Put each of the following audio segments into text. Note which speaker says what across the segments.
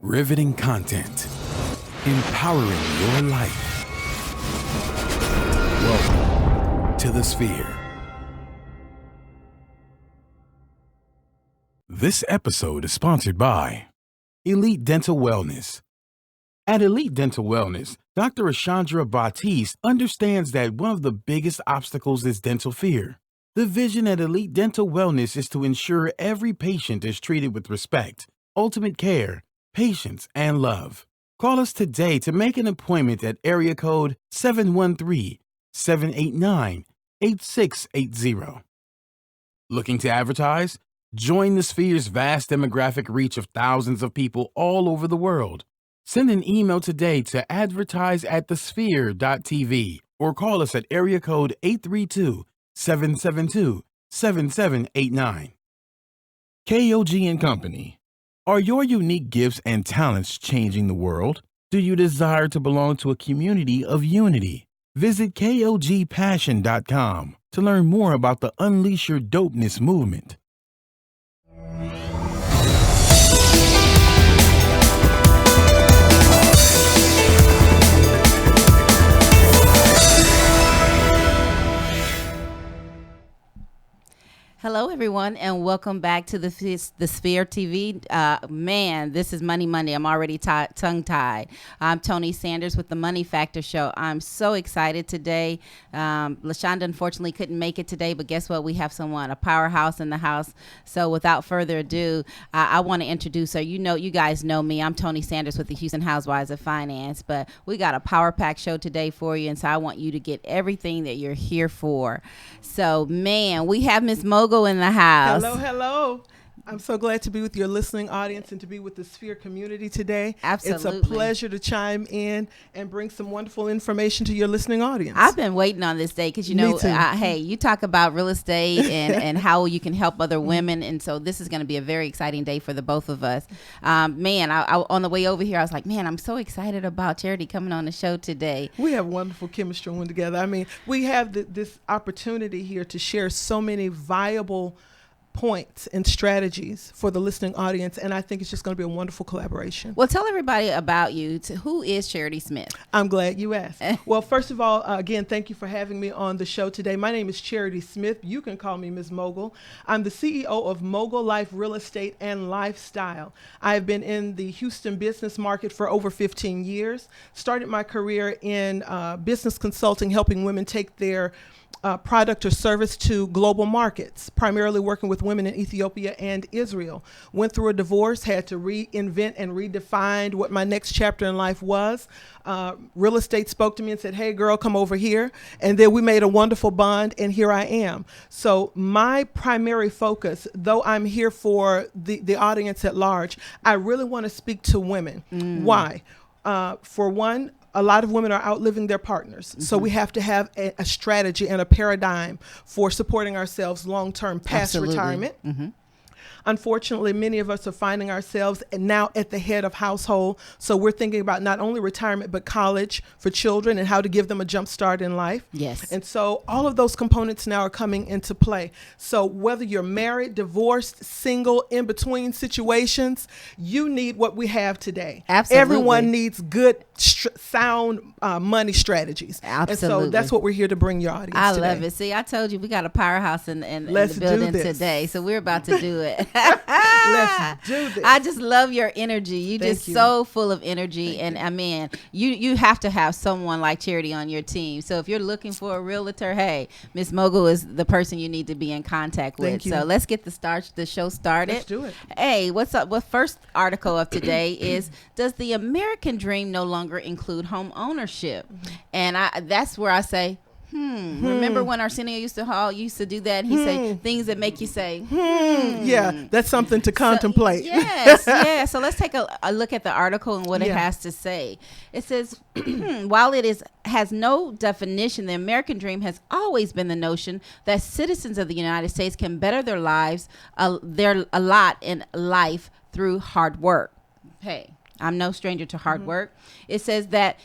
Speaker 1: Riveting content. Empowering your life. Welcome to The Sphere. This episode is sponsored by Elite Dental Wellness. At Elite Dental Wellness, Dr. Ashandra Batiste understands that one of the biggest obstacles is dental fear. The vision at Elite Dental Wellness is to ensure every patient is treated with respect, ultimate care, patience, and love. Call us today to make an appointment at area code 713-789-8680. Looking to advertise? Join the Sphere's vast demographic reach of thousands of people all over the world. Send an email today to advertise@thesphere.tv or call us at area code 832-772-7789. KOG and Company. Are your unique gifts and talents changing the world? Do you desire to belong to a community of unity? Visit KOGpassion.com to learn more about the Unleash Your Dopeness movement.
Speaker 2: Hello, everyone, and welcome back to the Sphere TV. Man, this is Money Monday. I'm already tongue-tied. I'm Tony Sanders with the Money Factor Show. I'm so excited today. LaShonda unfortunately couldn't make it today, but guess what? We have a powerhouse in the house. So without further ado, I want to introduce her. You guys know me. I'm Tony Sanders with the Houston Housewives of Finance, but we got a power pack show today for you, and so I want you to get everything that you're here for. So, man, we have Miss Mogul in the house.
Speaker 3: Hello. I'm so glad to be with your listening audience and to be with the Sphere community today.
Speaker 2: Absolutely.
Speaker 3: It's a pleasure to chime in and bring some wonderful information to your listening audience.
Speaker 2: I've been waiting on this day because, hey, you talk about real estate and how you can help other women. And so this is going to be a very exciting day for the both of us. Man, I on the way over here, I was like, man, I'm so excited about Charity coming on the show today.
Speaker 3: We have wonderful chemistry when together. I mean, we have this opportunity here to share so many viable points and strategies for the listening audience, and I think it's just going to be a wonderful collaboration.
Speaker 2: Well, tell everybody about you. Who is Charity Smith?
Speaker 3: I'm glad you asked. Well, first of all, again, thank you for having me on the show today. My name is Charity Smith. You can call me Ms. Mogul. I'm the CEO of Mogul Life Real Estate and Lifestyle. I've been in the Houston business market for over 15 years. Started my career in business consulting, helping women take their product or service to global markets, primarily working with women in Ethiopia and Israel. Went through a divorce, had to reinvent and redefine what my next chapter in life was. Real estate spoke to me and said, hey, girl, come over here. And then we made a wonderful bond, and here I am. So my primary focus, though I'm here for the audience at large, I really want to speak to women. Why? For one, a lot of women are outliving their partners. Mm-hmm. So we have to have a strategy and a paradigm for supporting ourselves long-term past retirement. Mm-hmm. Unfortunately, many of us are finding ourselves now at the head of household. So we're thinking about not only retirement, but college for children and how to give them a jump start in life.
Speaker 2: Yes.
Speaker 3: And so all of those components now are coming into play. So whether you're married, divorced, single, in between situations, you need what we have today.
Speaker 2: Absolutely.
Speaker 3: Everyone needs good, sound money strategies.
Speaker 2: Absolutely.
Speaker 3: And so that's what we're here to bring your audience
Speaker 2: I
Speaker 3: today.
Speaker 2: love it. See, I told you we got a powerhouse in the building today. So we're about to do it.
Speaker 3: Let's do this.
Speaker 2: I just love your energy. You
Speaker 3: Thank
Speaker 2: just
Speaker 3: you.
Speaker 2: so full of energy. And I mean, you have to have someone like Charity on your team. So if you're looking for a realtor, hey, Miss Mogul is the person you need to be in contact with.
Speaker 3: Thank you.
Speaker 2: So let's get the show started.
Speaker 3: Let's do it.
Speaker 2: Hey, what's up? What first article of today is, does the American dream no longer include home ownership? And that's where I say, remember when Arsenio used to do that? He say things that make you say,
Speaker 3: Yeah, that's something to contemplate.
Speaker 2: Yes, yeah. So let's take a look at the article and what it has to say. It says, while it has no definition, the American dream has always been the notion that citizens of the United States can better their lives, a lot in life through hard work. Hey, I'm no stranger to hard work. It says that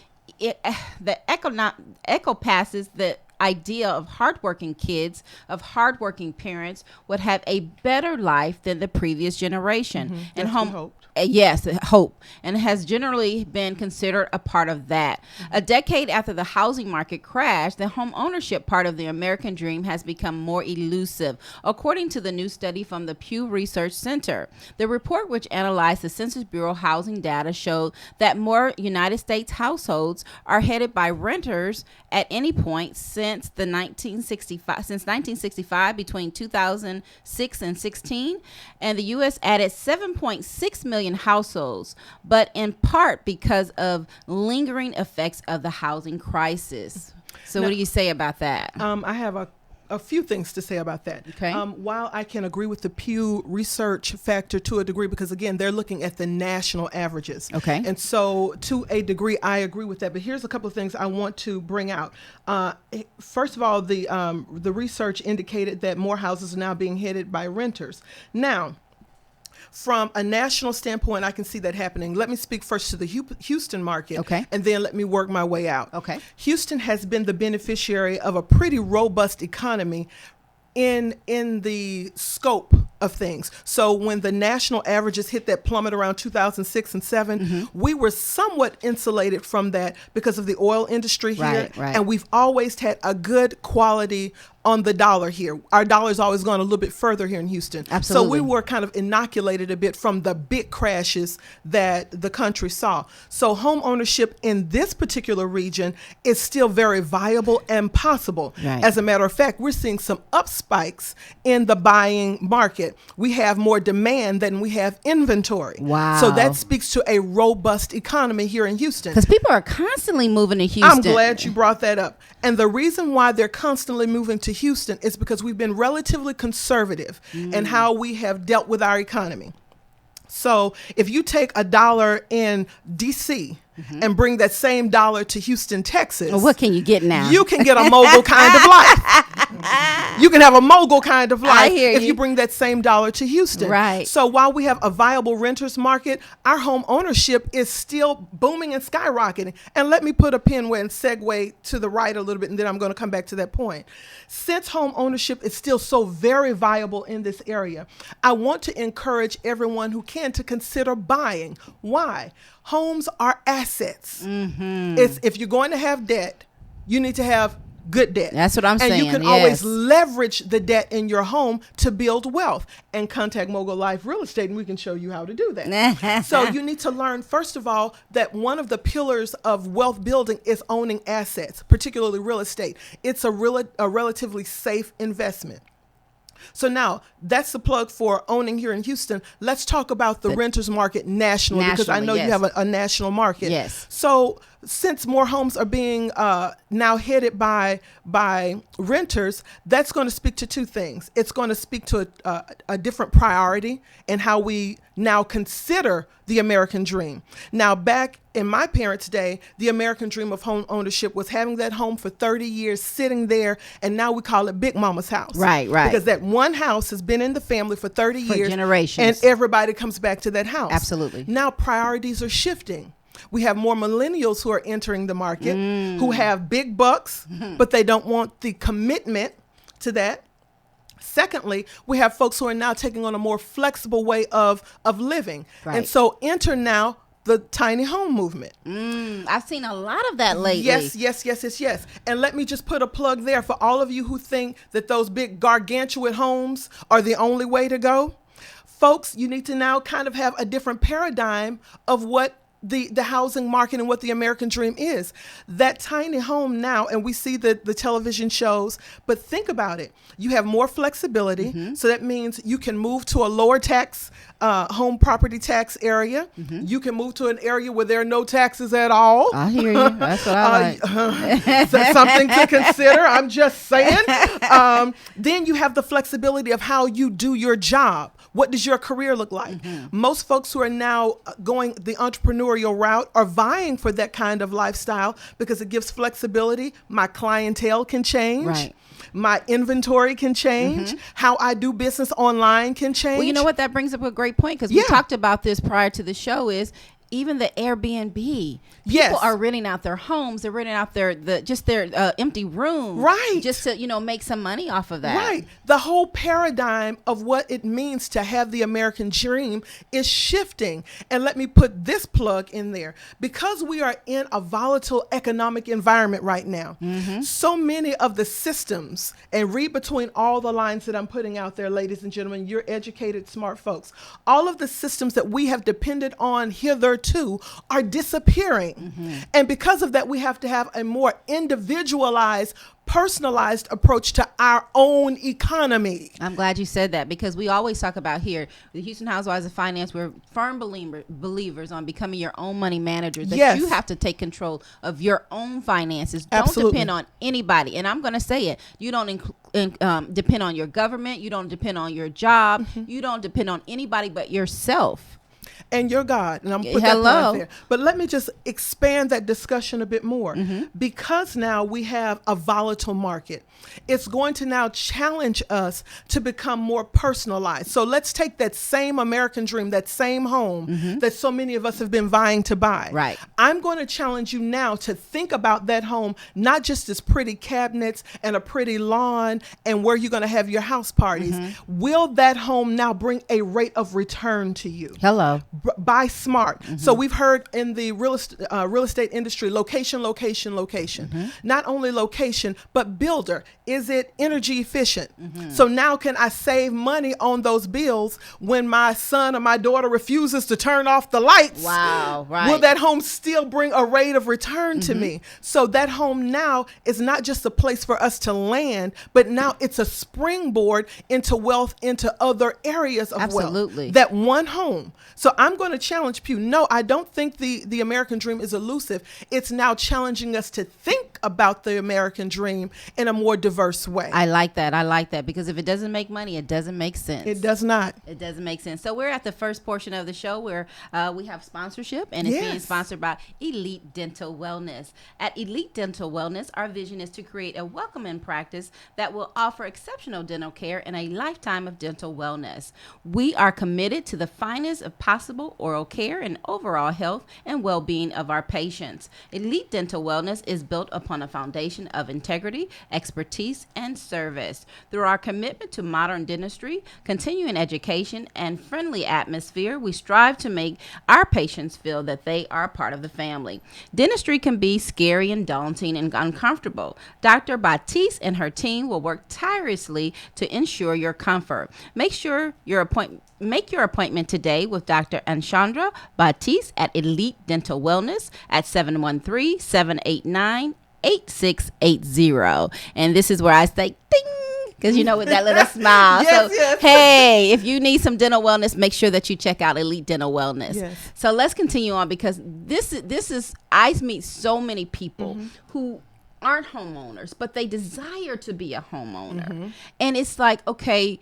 Speaker 2: Echo passes the idea of hardworking kids, of hardworking parents would have a better life than the previous generation.
Speaker 3: And home
Speaker 2: Yes, hope, and has generally been considered a part of that. A decade after the housing market crashed, the home ownership part of the American dream has become more elusive, according to the new study from the Pew Research Center. The report, which analyzed the Census Bureau housing data, showed that more United States households are headed by renters at any point since 1965, between 2006 and 16, and the U.S. added 7.6 million households, but in part because of lingering effects of the housing crisis. So, what do you say about that?
Speaker 3: I have a few things to say about that.
Speaker 2: Okay.
Speaker 3: While I can agree with the Pew Research factor to a degree, because again, they're looking at the national averages.
Speaker 2: Okay.
Speaker 3: And so to a degree, I agree with that. But here's a couple of things I want to bring out. First of all, the research indicated that more houses are now being headed by renters. Now, from a national standpoint, I can see that happening. Let me speak first to the Houston market,
Speaker 2: okay,
Speaker 3: and then let me work my way out.
Speaker 2: Okay.
Speaker 3: Houston has been the beneficiary of a pretty robust economy in the scope of things. So when the national averages hit that plummet around 2006 and 7, we were somewhat insulated from that because of the oil industry here.
Speaker 2: Right.
Speaker 3: And we've always had a good quality on the dollar here. Our dollar's always gone a little bit further here in Houston.
Speaker 2: Absolutely.
Speaker 3: So we were kind of inoculated a bit from the big crashes that the country saw. So home ownership in this particular region is still very viable and possible.
Speaker 2: Right.
Speaker 3: As a matter of fact, we're seeing some up spikes in the buying market. We have more demand than we have inventory.
Speaker 2: Wow.
Speaker 3: So that speaks to a robust economy here in Houston.
Speaker 2: Because people are constantly moving to Houston.
Speaker 3: I'm glad you brought that up. And the reason why they're constantly moving to Houston is because we've been relatively conservative in how we have dealt with our economy. So if you take $1 in DC and bring that same dollar to Houston, Texas,
Speaker 2: well, what can you get now?
Speaker 3: You can get a mogul kind of life. You can have a mogul kind of life if you bring that same dollar to Houston.
Speaker 2: Right.
Speaker 3: So while we have a viable renters market, our home ownership is still booming and skyrocketing. And let me put a pin where and segue to the right a little bit, and then I'm going to come back to that point. Since home ownership is still so very viable in this area, I want to encourage everyone who can to consider buying. Why? Homes are assets. It's, if you're going to have debt, you need to have good debt.
Speaker 2: That's what I'm saying.
Speaker 3: And you can always leverage the debt in your home to build wealth. And contact Mogul Life Real Estate, and we can show you how to do that. So you need to learn, first of all, that one of the pillars of wealth building is owning assets, particularly real estate. It's a relatively safe investment. So now that's the plug for owning here in Houston. Let's talk about the renters market nationally, because I know you have a national market.
Speaker 2: Yes.
Speaker 3: So since more homes are being now headed by renters, that's going to speak to two things. It's going to speak to a different priority in how we now consider the American dream. Now, back in my parents' day, the American dream of home ownership was having that home for 30 years sitting there, and now we call it Big Mama's house.
Speaker 2: Right.
Speaker 3: Because that one house has been in the family for 30 years.
Speaker 2: Generations.
Speaker 3: And everybody comes back to that house.
Speaker 2: Absolutely.
Speaker 3: Now priorities are shifting. We have more millennials who are entering the market who have big bucks, but they don't want the commitment to that. Secondly, we have folks who are now taking on a more flexible way of living.
Speaker 2: Right.
Speaker 3: And so enter now the tiny home movement.
Speaker 2: I've seen a lot of that lately.
Speaker 3: Yes. And let me just put a plug there for all of you who think that those big gargantuan homes are the only way to go. Folks, you need to now kind of have a different paradigm of what the housing market and what the American dream is. That tiny home now, and we see the television shows, but think about it. You have more flexibility. So that means you can move to a lower tax home property tax area. You can move to an area where there are no taxes at all.
Speaker 2: I hear you. That's what I like.
Speaker 3: So something to consider. I'm just saying. Then you have the flexibility of how you do your job. What does your career look like? Most folks who are now going the entrepreneurial route are vying for that kind of lifestyle because it gives flexibility. My clientele can change.
Speaker 2: Right.
Speaker 3: My inventory can change. How I do business online can change.
Speaker 2: Well, you know what? That brings up a great point, because we talked about this prior to the show, is even the Airbnb. People
Speaker 3: Yes.
Speaker 2: are renting out their homes. They're renting out their empty room.
Speaker 3: Right.
Speaker 2: Just to, make some money off of that.
Speaker 3: Right. The whole paradigm of what it means to have the American dream is shifting. And let me put this plug in there. Because we are in a volatile economic environment right now, so many of the systems, and read between all the lines that I'm putting out there, ladies and gentlemen, you're educated, smart folks. All of the systems that we have depended on hitherto are disappearing. And because of that, we have to have a more individualized, personalized approach to our own economy.
Speaker 2: I'm glad you said that, because we always talk about here, the Houston Housewives of Finance, we're firm believers on becoming your own money manager, that
Speaker 3: Yes.
Speaker 2: you have to take control of your own finances. Don't
Speaker 3: Absolutely.
Speaker 2: depend on anybody. And I'm going to say it. You don't depend on your government. You don't depend on your job. You don't depend on anybody but yourself.
Speaker 3: And your God. And I'm put that part there. But let me just expand that discussion a bit more. Because now we have a volatile market, it's going to now challenge us to become more personalized. So let's take that same American dream, that same home that so many of us have been vying to buy.
Speaker 2: Right.
Speaker 3: I'm going to challenge you now to think about that home, not just as pretty cabinets and a pretty lawn and where you're going to have your house parties. Will that home now bring a rate of return to you?
Speaker 2: Hello.
Speaker 3: Buy smart. So we've heard in the real estate industry, location, location, location. Not only location, but builder. Is it energy efficient? So now can I save money on those bills when my son or my daughter refuses to turn off the lights?
Speaker 2: Wow, right.
Speaker 3: Will that home still bring a rate of return to me? So that home now is not just a place for us to land, but now it's a springboard into wealth, into other areas of
Speaker 2: Absolutely.
Speaker 3: wealth. That one home. So I'm going to challenge Pew. No, I don't think the American dream is elusive. It's now challenging us to think about the American dream in a more diverse way.
Speaker 2: I like that, because if it doesn't make money, it doesn't make sense.
Speaker 3: It does not.
Speaker 2: It doesn't make sense. So we're at the first portion of the show where we have sponsorship, and it's being sponsored by Elite Dental Wellness. At Elite Dental Wellness, our vision is to create a welcoming practice that will offer exceptional dental care and a lifetime of dental wellness. We are committed to the finest of possible oral care and overall health and well-being of our patients. Elite Dental Wellness is built upon a foundation of integrity, expertise, and service. Through our commitment to modern dentistry, continuing education, and friendly atmosphere, we strive to make our patients feel that they are part of the family. Dentistry can be scary and daunting and uncomfortable. Dr. Batiste and her team will work tirelessly to ensure your comfort. Make your appointment today with Dr. Anshandra Batiste at Elite Dental Wellness at 713-789-8680. And this is where I say ding, because with that little smile.
Speaker 3: Yes.
Speaker 2: Hey, if you need some dental wellness, make sure that you check out Elite Dental Wellness.
Speaker 3: Yes.
Speaker 2: So let's continue on, because this is I meet so many people who aren't homeowners, but they desire to be a homeowner. And it's like, okay,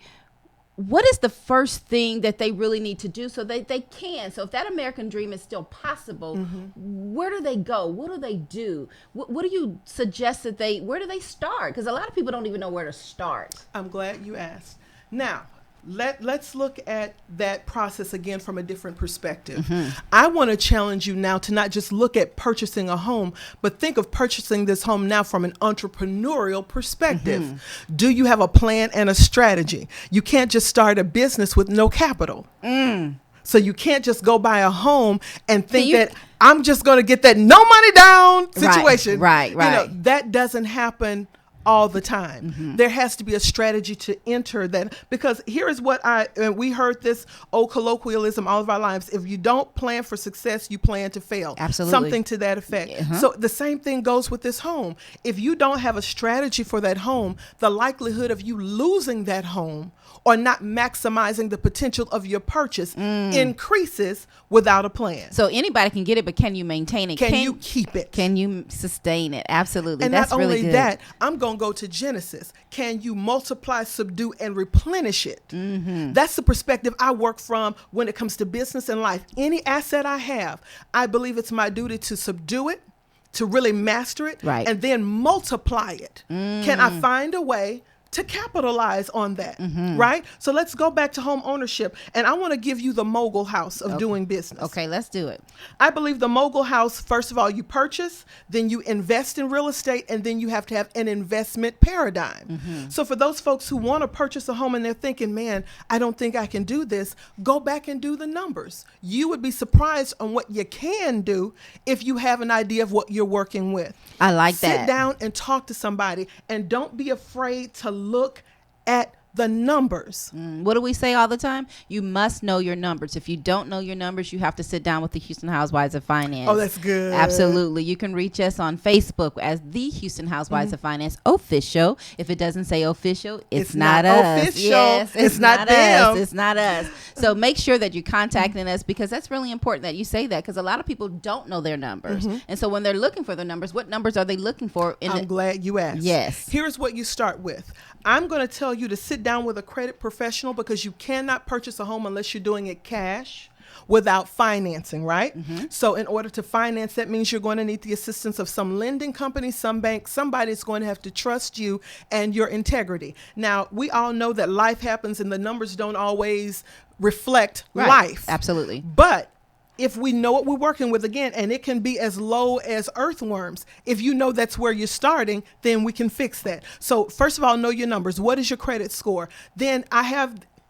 Speaker 2: what is the first thing that they really need to do so they can? So if that American dream is still possible, where do they go? What do they do? What do you suggest where do they start? Because a lot of people don't even know where to start.
Speaker 3: I'm glad you asked. Now, let's look at that process again from a different perspective. I want to challenge you now to not just look at purchasing a home, but think of purchasing this home now from an entrepreneurial perspective. Do you have a plan and a strategy? You can't just start a business with no capital. So you can't just go buy a home and think that I'm just going to get that no money down situation.
Speaker 2: Right.
Speaker 3: That doesn't happen all the time. There has to be a strategy to enter that, because here is what we heard this old colloquialism all of our lives: if you don't plan for success, you plan to fail.
Speaker 2: Absolutely.
Speaker 3: Something to that effect. So the same thing goes with this home. If you don't have a strategy for that home, the likelihood of you losing that home or not maximizing the potential of your purchase increases without a plan.
Speaker 2: So anybody can get it, but can you maintain it?
Speaker 3: Can you keep it?
Speaker 2: Can you sustain it? Absolutely.
Speaker 3: And
Speaker 2: that's
Speaker 3: not
Speaker 2: really
Speaker 3: only
Speaker 2: good.
Speaker 3: that, I'm going to go to Genesis. Can you multiply, subdue, and replenish it? That's the perspective I work from when it comes to business and life. Any asset I have, I believe it's my duty to subdue it, to really master it,
Speaker 2: Right.
Speaker 3: and then multiply it. Can I find a way to capitalize on that, right? So let's go back to home ownership. And I want to give you the mogul house of doing business.
Speaker 2: Okay, let's do it.
Speaker 3: I believe the mogul house, first of all, you purchase, then you invest in real estate, and then you have to have an investment paradigm. So for those folks who want to purchase a home and they're thinking, man, I don't think I can do this, go back and do the numbers. You would be surprised on what you can do if you have an idea of what you're working with.
Speaker 2: I like that.
Speaker 3: Sit down and talk to somebody, and don't be afraid to look at the numbers.
Speaker 2: What do we say all the time? You must know your numbers. If you don't know your numbers, you have to sit down with the Houston Housewives of Finance.
Speaker 3: Oh, that's good.
Speaker 2: Absolutely. You can reach us on Facebook as the Houston Housewives of Finance official. If it doesn't say official, it's not us.
Speaker 3: Official.
Speaker 2: Yes,
Speaker 3: it's not them.
Speaker 2: us. It's not us. So make sure that you're contacting us, because that's really important that you say that, because a lot of people don't know their numbers. And so when they're looking for their numbers, what numbers are they looking for?
Speaker 3: I'm glad you asked.
Speaker 2: Yes.
Speaker 3: Here's what you start with. I'm going to tell you to sit down with a credit professional, because you cannot purchase a home unless you're doing it cash without financing, right? So in order to finance, that means you're going to need the assistance of some lending company, some bank. Somebody's going to have to trust you and your integrity. Now, we all know that life happens and the numbers don't always reflect life.
Speaker 2: Absolutely.
Speaker 3: But if we know what we're working with, again, and it can be as low as earthworms, if you know that's where you're starting, then we can fix that. So first of all, know your numbers. What is your credit score? Then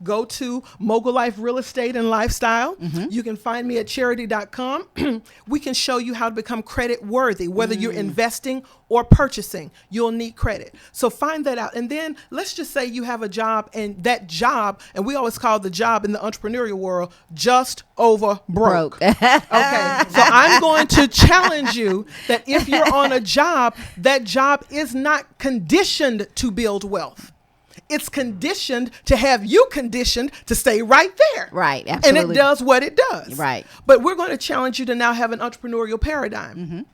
Speaker 3: go to Mogul Life Real Estate and Lifestyle. You can find me at charity.com. We can show you how to become credit worthy, whether you're investing or purchasing. You'll need credit. So find that out. And then let's just say you have a job, and that job, and we always call the job in the entrepreneurial world, just over broke. Okay. So I'm going to challenge you that if you're on a job, that job is not conditioned to build wealth. It's conditioned to have you conditioned to stay right there.
Speaker 2: Right, absolutely.
Speaker 3: And it does what it does.
Speaker 2: Right.
Speaker 3: But we're going to challenge you to now have an entrepreneurial paradigm.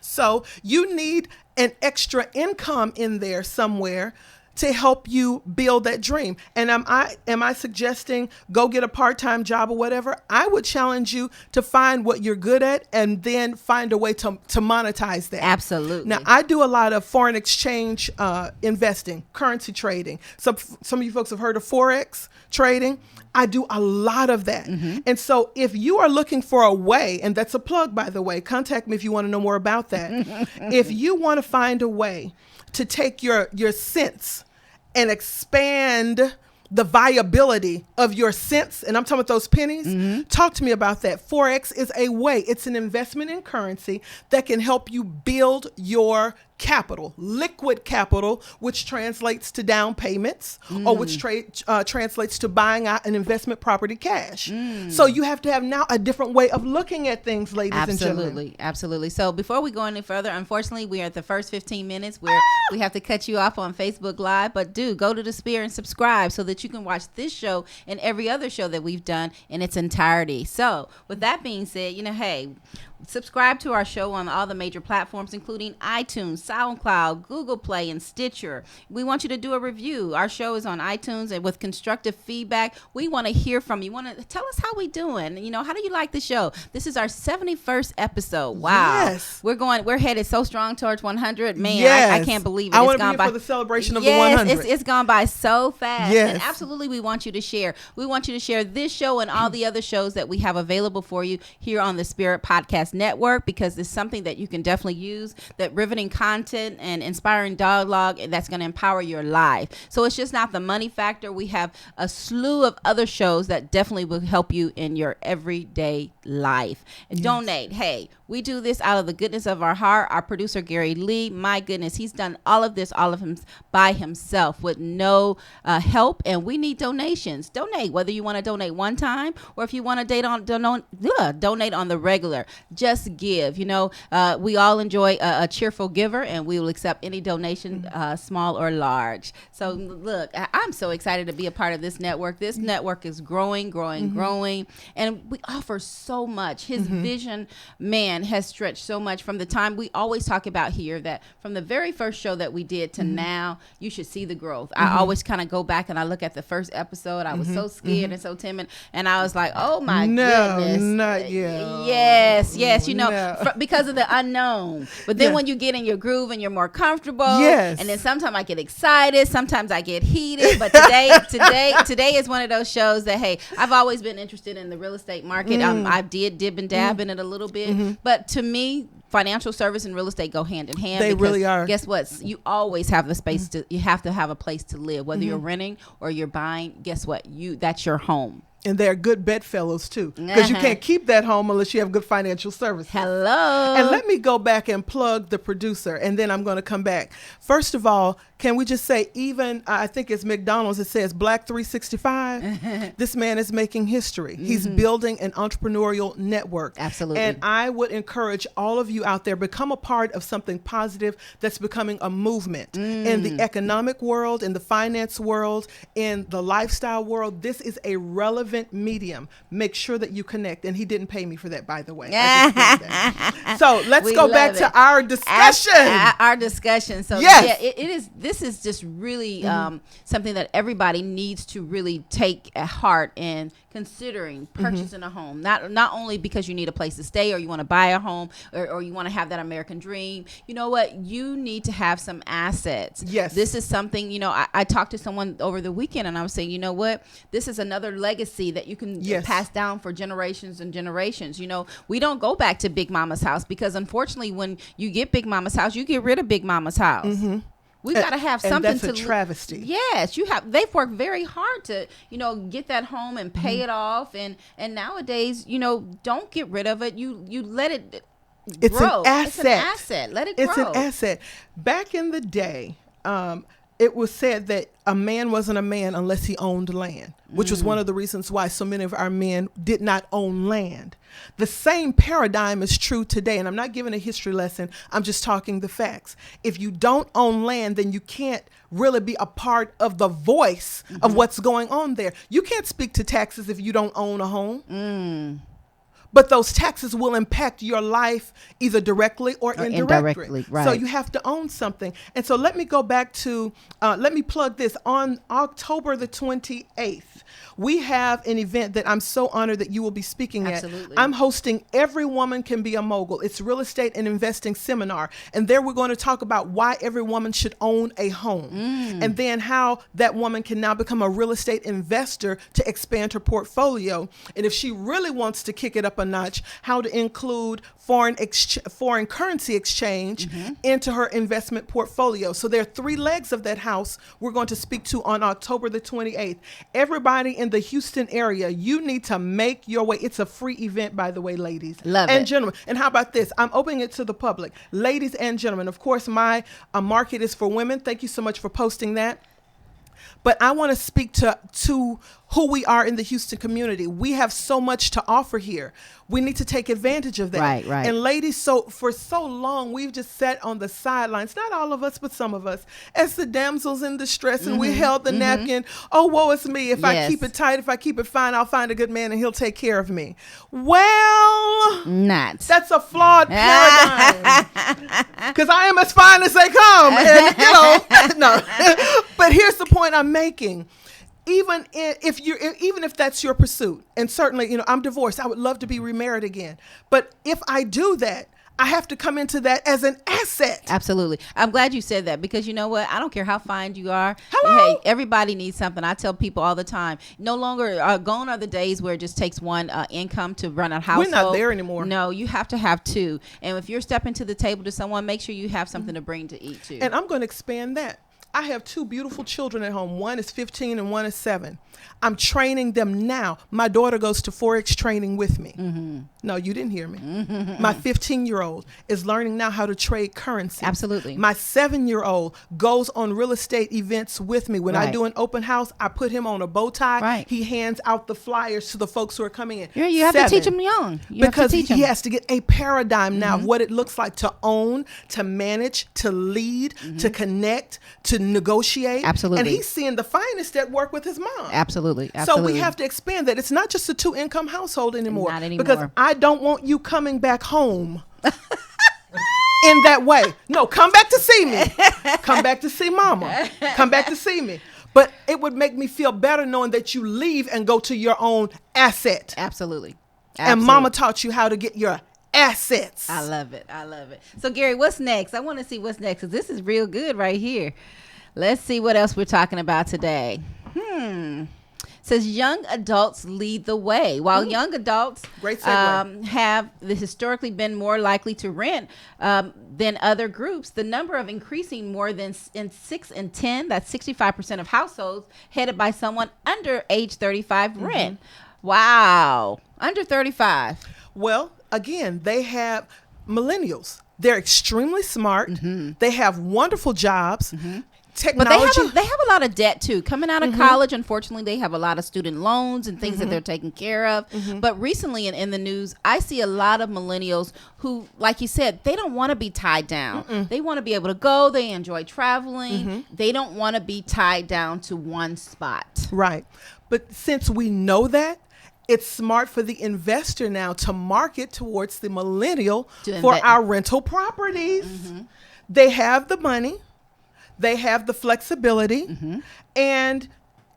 Speaker 3: So you need an extra income in there somewhere to help you build that dream. And am I suggesting go get a part-time job or whatever? I would challenge you to find what you're good at and then find a way to monetize that.
Speaker 2: Absolutely.
Speaker 3: Now, I do a lot of foreign exchange investing, currency trading. Some of you folks have heard of Forex trading. I do a lot of that. And so if you are looking for a way, and that's a plug, by the way, contact me if you want to know more about that. If you want to find a way to take your cents and expand the viability of your cents, and I'm talking about those pennies, talk to me about that. Forex is a way. It's an investment in currency that can help you build your capital, liquid capital, which translates to down payments or which translates to buying out an investment property cash. So you have to have now a different way of looking at things, ladies and gentlemen.
Speaker 2: Absolutely. So before we go any further, unfortunately, we are at the first 15 minutes where we have to cut you off on Facebook Live, but do go to the Sphere and subscribe so that you can watch this show and every other show that we've done in its entirety. So with that being said, hey, subscribe to our show on all the major platforms, including iTunes, SoundCloud, Google Play, and Stitcher. We want you to do a review. Our show is on iTunes, and with constructive feedback, we want to hear from you. Want to tell us how we doing? How do you like the show? This is our 71st episode. Wow.
Speaker 3: Yes.
Speaker 2: We're headed so strong towards 100. Man,
Speaker 3: yes.
Speaker 2: I can't believe it.
Speaker 3: I want to be here for the celebration of the 100.
Speaker 2: It's gone by so fast.
Speaker 3: Yes.
Speaker 2: And absolutely, we want you to share. We want you to share this show and all the other shows that we have available for you here on the Spirit Podcast Network, because it's something that you can definitely use, that riveting content and inspiring dialogue that's going to empower your life. So it's just not the money factor. We have a slew of other shows that definitely will help you in your everyday life. And donate. Hey, we do this out of the goodness of our heart. Our producer, Gary Lee, my goodness, he's done all of him by himself with no help, and we need donations. Donate, whether you want to donate one time or if you want to donate on the regular. Just give. We all enjoy a cheerful giver, and we will accept any donation, small or large. So look, I'm so excited to be a part of this network. This network is growing, and we offer so much. His vision, man, has stretched so much from the time we always talk about here, that from the very first show that we did to now, you should see the growth. I always kind of go back and I look at the first episode. I was so scared and so timid, and I was like, oh my goodness.
Speaker 3: Not yet.
Speaker 2: Yes. Yes, you know,
Speaker 3: no.
Speaker 2: because of the unknown. But then
Speaker 3: Yeah.
Speaker 2: when you get in your groove and you're more comfortable,
Speaker 3: Yes.
Speaker 2: and then sometimes I get excited, sometimes I get heated. But today is one of those shows that, hey, I've always been interested in the real estate market. I dib and dab in it a little bit, but to me, financial service and real estate go hand in hand.
Speaker 3: They really are.
Speaker 2: Guess what? You always have the space to. You have to have a place to live, whether you're renting or you're buying. Guess what? That's your home.
Speaker 3: And they're good bedfellows too, because you can't keep that home unless you have good financial services.
Speaker 2: Hello.
Speaker 3: And let me go back and plug the producer, and then I'm going to come back. First of all, can we just say, even I think it's McDonald's, it says Black 365. This man is making history. He's building an entrepreneurial network.
Speaker 2: Absolutely.
Speaker 3: And I would encourage all of you out there, become a part of something positive that's becoming a movement in the economic world, in the finance world, in the lifestyle world. This is a relevant medium. Make sure that you connect. And he didn't pay me for that, by the way. I just said that. So let's go back to our discussion.
Speaker 2: Our discussion. So
Speaker 3: yes.
Speaker 2: it is. This is just really something that everybody needs to really take at heart in considering purchasing a home. Not only because you need a place to stay or you want to buy a home or you want to have that American dream. You know what? You need to have some assets.
Speaker 3: Yes.
Speaker 2: This is something, I talked to someone over the weekend and I was saying, you know what? This is another legacy that you can pass down for generations and generations. We don't go back to Big Mama's house because unfortunately when you get Big Mama's house, you get rid of Big Mama's house. We got to have something.
Speaker 3: And that's a travesty.
Speaker 2: Yes, they've worked very hard to, get that home and pay it off. And nowadays, don't get rid of it. You let it
Speaker 3: It's
Speaker 2: grow.
Speaker 3: an asset.
Speaker 2: It's an asset. Let it grow.
Speaker 3: It's an asset. Back in the day, it was said that a man wasn't a man unless he owned land, which was one of the reasons why so many of our men did not own land. The same paradigm is true today. And I'm not giving a history lesson. I'm just talking the facts. If you don't own land, then you can't really be a part of the voice of what's going on there. You can't speak to taxes if you don't own a home. But those taxes will impact your life either directly or indirectly.
Speaker 2: Right.
Speaker 3: So you have to own something. And so let me go back to, let me plug this. On October the 28th, we have an event that I'm so honored that you will be speaking
Speaker 2: Absolutely.
Speaker 3: at. I'm hosting Every Woman Can Be a Mogul. It's real estate and investing seminar. And there we're going to talk about why every woman should own a home. And then how that woman can now become a real estate investor to expand her portfolio. And if she really wants to kick it up a notch, how to include foreign currency exchange into her investment portfolio. So there are 3 legs of that house we're going to speak to on October the 28th. Everybody in the Houston area, you need to make your way. It's a free event, by the way, ladies and gentlemen. And how about this? I'm opening it to the public. Ladies and gentlemen, of course, my market is for women. Thank you so much for posting that. But I want to speak to who we are in the Houston community. We have so much to offer here. We need to take advantage of that.
Speaker 2: Right.
Speaker 3: And ladies, so for so long, we've just sat on the sidelines, not all of us, but some of us, as the damsels in distress, and we held the napkin. Oh, woe is me. If I keep it tight, if I keep it fine, I'll find a good man and he'll take care of me. Well, that's a flawed paradigm. Because I am as fine as they come. And, no. But here's the point I'm making. Even if that's your pursuit, and certainly, I'm divorced, I would love to be remarried again. But if I do that, I have to come into that as an asset.
Speaker 2: Absolutely. I'm glad you said that because you know what? I don't care how fine you are.
Speaker 3: Hello?
Speaker 2: Hey, everybody needs something. I tell people all the time, no longer gone are the days where it just takes one income to run a household.
Speaker 3: We're not there anymore.
Speaker 2: No, you have to have 2. And if you're stepping to the table to someone, make sure you have something to bring to eat too.
Speaker 3: And I'm going to expand that. I have 2 beautiful children at home. One is 15 and one is 7. I'm training them now. My daughter goes to Forex training with me. No, you didn't hear me. My 15-year-old is learning now how to trade currency.
Speaker 2: Absolutely.
Speaker 3: My 7-year-old goes on real estate events with me. When I do an open house, I put him on a bow tie.
Speaker 2: Right.
Speaker 3: He hands out the flyers to the folks who are coming in.
Speaker 2: You have to teach him young.
Speaker 3: Because he has to get a paradigm now of what it looks like to own, to manage, to lead, to connect, to negotiate.
Speaker 2: Absolutely.
Speaker 3: And he's seeing the finest at work with his mom.
Speaker 2: Absolutely.
Speaker 3: So we have to expand that. It's not just a 2-income household anymore.
Speaker 2: Not anymore.
Speaker 3: Because I don't want you coming back home in that way. No, come back to see me. Come back to see mama. Come back to see me. But it would make me feel better knowing that you leave and go to your own asset.
Speaker 2: Absolutely.
Speaker 3: And mama taught you how to get your assets.
Speaker 2: I love it. I love it. So, Gary, what's next? I want to see what's next, because this is real good right here. Let's see what else we're talking about today. Says young adults lead the way. While young adults
Speaker 3: Great segue.
Speaker 2: have historically been more likely to rent than other groups, the number of increasing more than in 6 and 10, that's 65% of households headed by someone under age 35 rent. Wow. Under 35.
Speaker 3: Well, again, they have millennials. They're extremely smart. They have wonderful jobs.
Speaker 2: But
Speaker 3: Technology.
Speaker 2: they have a lot of debt too. Coming out of college, unfortunately, they have a lot of student loans and things that they're taking care of. But recently in the news, I see a lot of millennials who, like you said, they don't want to be tied down. They want to be able to go. They enjoy traveling. They don't want to be tied down to one spot.
Speaker 3: Right. But since we know that, it's smart for the investor now to market towards the millennial for our rental properties. They have the money. They have the flexibility, and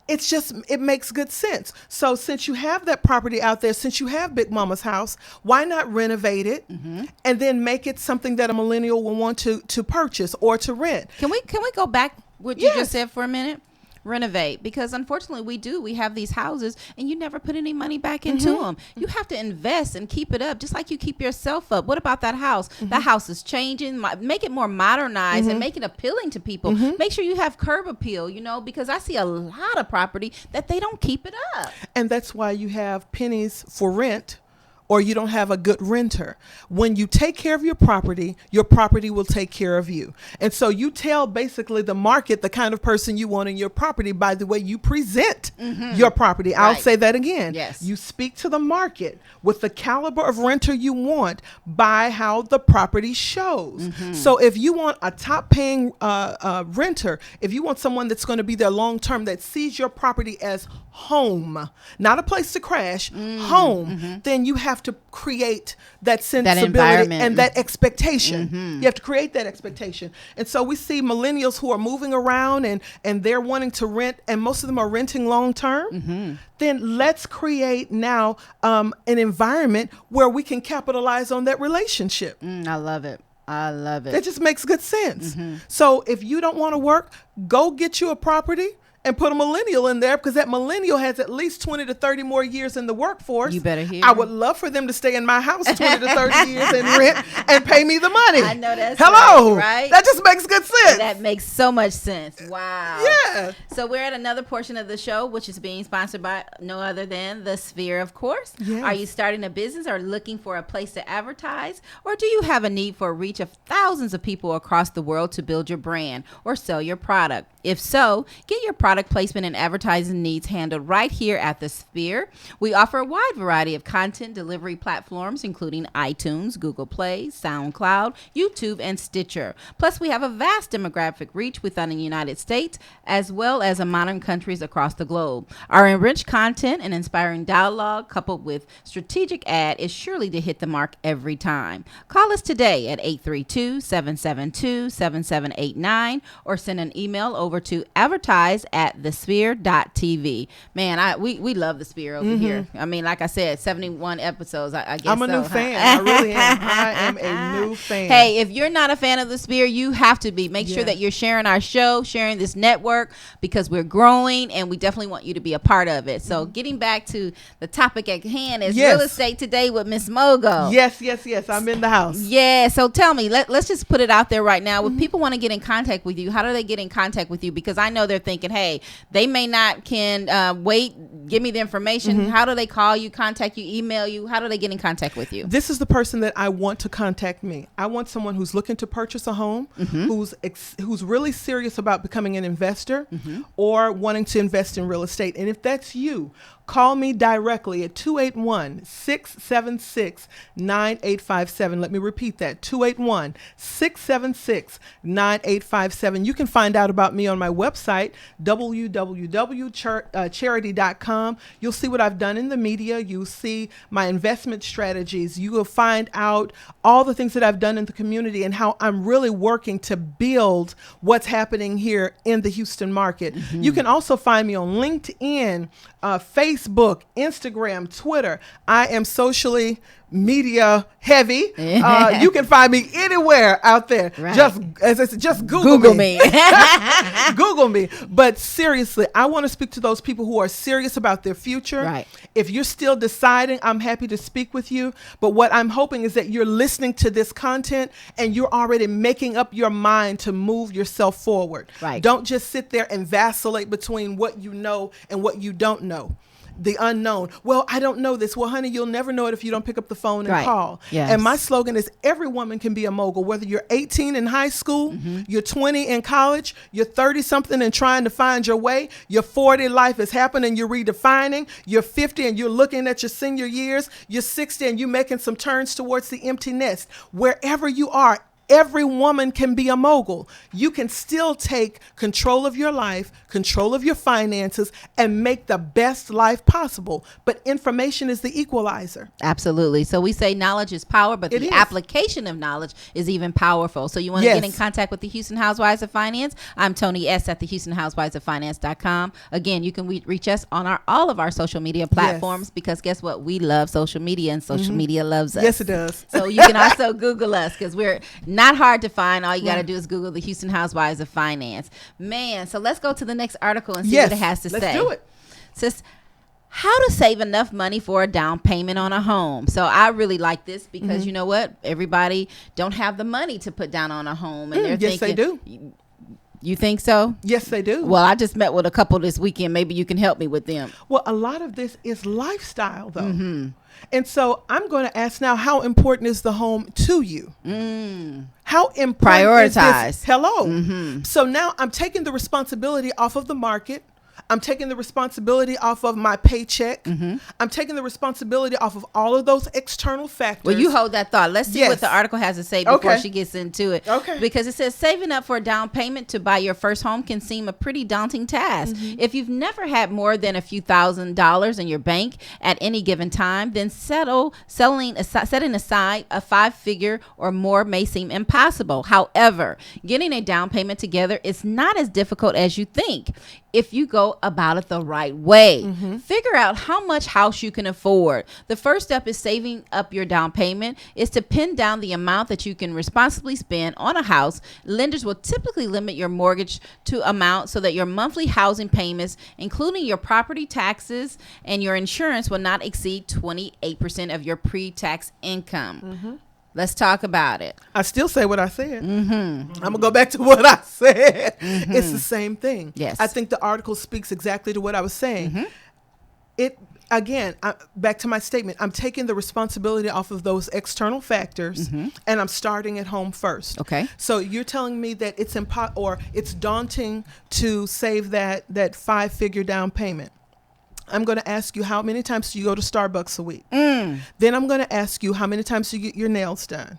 Speaker 3: it makes good sense. So since you have that property out there, since you have Big Mama's house, why not renovate it and then make it something that a millennial will want to purchase or to rent?
Speaker 2: Can we go back what you just said for a minute? Renovate, because unfortunately we have these houses and you never put any money back into them. You have to invest and keep it up, just like you keep yourself up. What about that house? That house is changing. Make it more modernized and make it appealing to people. Make sure you have curb appeal, because I see a lot of property that they don't keep it up.
Speaker 3: And that's why you have pennies for rent, or you don't have a good renter. When you take care of your property will take care of you. And so you tell basically the market the kind of person you want in your property by the way you present your property. I'll say that again.
Speaker 2: Yes.
Speaker 3: You speak to the market with the caliber of renter you want by how the property shows. So if you want a top paying renter, if you want someone that's going to be there long term, that sees your property as home, not a place to crash, home, then you have to create that sensibility and that expectation. You have to create that expectation. And so we see millennials who are moving around and they're wanting to rent, and most of them are renting long term. Then let's create now an environment where we can capitalize on that relationship.
Speaker 2: I love it. I love it.
Speaker 3: That just makes good sense. So if you don't want to work, go get you a property and put a millennial in there, because that millennial has at least 20 to 30 more years in the workforce.
Speaker 2: You better hear
Speaker 3: I
Speaker 2: me.
Speaker 3: would love for them to stay in my house 20 to 30 years and rent and pay me the money.
Speaker 2: I know that's
Speaker 3: right? That just makes good sense.
Speaker 2: That makes so much sense. Wow.
Speaker 3: Yeah.
Speaker 2: So we're at another portion of the show, which is being sponsored by no other than The Sphere, of course.
Speaker 3: Yes.
Speaker 2: Are you starting a business or looking for a place to advertise? Or do you have a need for a reach of thousands of people across the world to build your brand or sell your product? If so, get your product placement and advertising needs handled right here at The Sphere. We offer a wide variety of content delivery platforms, including iTunes, Google Play, SoundCloud, YouTube, and Stitcher. Plus, we have a vast demographic reach within the United States, as well as in modern countries across the globe. Our enriched content and inspiring dialogue, coupled with strategic ad, is surely to hit the mark every time. Call us today at 832-772-7789 or send an email over to advertise@thesphere.tv. Man, we love The Sphere over here. I mean, like I said, 71 episodes. I guess
Speaker 3: I'm a new fan. I really am. I am a new fan.
Speaker 2: Hey, if you're not a fan of The Sphere, you have to be. Make sure that you're sharing our show, sharing this network, because we're growing and we definitely want you to be a part of it. So getting back to the topic at hand is real estate today with Miss Mogo.
Speaker 3: Yes. I'm in the house.
Speaker 2: Yeah. So tell me, let's just put it out there right now. If people want to get in contact with you, how do they get in contact with you? Because I know they're thinking, hey, they may not can wait. Give me the information. How do they call you, contact you, email you? How do they get in contact with you?
Speaker 3: This is the person that I want to contact me. I want someone who's looking to purchase a home, who's really serious about becoming an investor or wanting to invest in real estate. And if that's you, call me directly at 281-676-9857. Let me repeat that, 281-676-9857. You can find out about me on my website, www.charity.com. You'll see what I've done in the media. You'll see my investment strategies. You will find out all the things that I've done in the community and how I'm really working to build what's happening here in the Houston market. You can also find me on LinkedIn, Facebook, Instagram, Twitter. I am socially media heavy. You can find me anywhere out there.
Speaker 2: Right.
Speaker 3: Just, as I said, just Google me. Google me. But seriously, I want to speak to those people who are serious about their future.
Speaker 2: Right.
Speaker 3: If you're still deciding, I'm happy to speak with you. But what I'm hoping is that you're listening to this content and you're already making up your mind to move yourself forward.
Speaker 2: Right.
Speaker 3: Don't just sit there and vacillate between what you know and what you don't know. The unknown. Well, I don't know this. Well, honey, you'll never know it if you don't pick up the phone and
Speaker 2: Right.
Speaker 3: call.
Speaker 2: Yes.
Speaker 3: And my slogan is every woman can be a mogul, whether you're 18 in high school, you're 20 in college, you're 30 something and trying to find your way, you're 40, life is happening, you're redefining, you're 50 and you're looking at your senior years, you're 60 and you're making some turns towards the empty nest. Wherever you are, every woman can be a mogul. You can still take control of your life, control of your finances, and make the best life possible. But information is the equalizer.
Speaker 2: Absolutely. So we say knowledge is power, but
Speaker 3: It
Speaker 2: the
Speaker 3: is.
Speaker 2: application of knowledge is even powerful. So you want to
Speaker 3: Yes.
Speaker 2: get in contact with the Houston Housewives of Finance? I'm Tony S. at the HoustonHousewivesOfFinance.com. Again, you can reach us on all of our social media platforms because guess what? We love social media and social media loves us.
Speaker 3: Yes, it does.
Speaker 2: So you can also Google us because we're not hard to find. All you got to do is Google the Houston Housewives of Finance. Man, so let's go to the next article and see what it has to say.
Speaker 3: Let's do it.
Speaker 2: Says, how to save enough money for a down payment on a home. So I really like this because you know what? Everybody don't have the money to put down on a home. And they're
Speaker 3: yes,
Speaker 2: thinking,
Speaker 3: they do.
Speaker 2: You think so?
Speaker 3: Yes, they do.
Speaker 2: Well, I just met with a couple this weekend. Maybe you can help me with them.
Speaker 3: Well, a lot of this is lifestyle, though. And so I'm going to ask now, how important is the home to you? How important is
Speaker 2: Prioritize.
Speaker 3: this? Hello. So now I'm taking the responsibility off of the market. I'm taking the responsibility off of my paycheck. I'm taking the responsibility off of all of those external factors.
Speaker 2: Well, you hold that thought. Let's see
Speaker 3: Yes.
Speaker 2: what the article has to say before
Speaker 3: Okay.
Speaker 2: she gets into it.
Speaker 3: Okay.
Speaker 2: Because it says saving up for a down payment to buy your first home can seem a pretty daunting task. If you've never had more than a few $1,000s in your bank at any given time, then setting aside a 5-figure or more may seem impossible. However, getting a down payment together is not as difficult as you think if you go about it the right way. Figure out how much house you can afford. The first step is saving up your down payment is to pin down the amount that you can responsibly spend on a house. Lenders will typically limit your mortgage to amount so that your monthly housing payments, including your property taxes and your insurance, will not exceed 28% of your pre-tax income. Let's talk about it.
Speaker 3: I still say what I said. I'm going to go back to what I said. It's the same thing.
Speaker 2: Yes.
Speaker 3: I think the article speaks exactly to what I was saying. Again, back to my statement, I'm taking the responsibility off of those external factors and I'm starting at home first.
Speaker 2: Okay.
Speaker 3: So you're telling me that it's daunting to save that 5-figure down payment. I'm going to ask you, how many times do you go to Starbucks a week? Then I'm going to ask you, how many times do you get your nails done?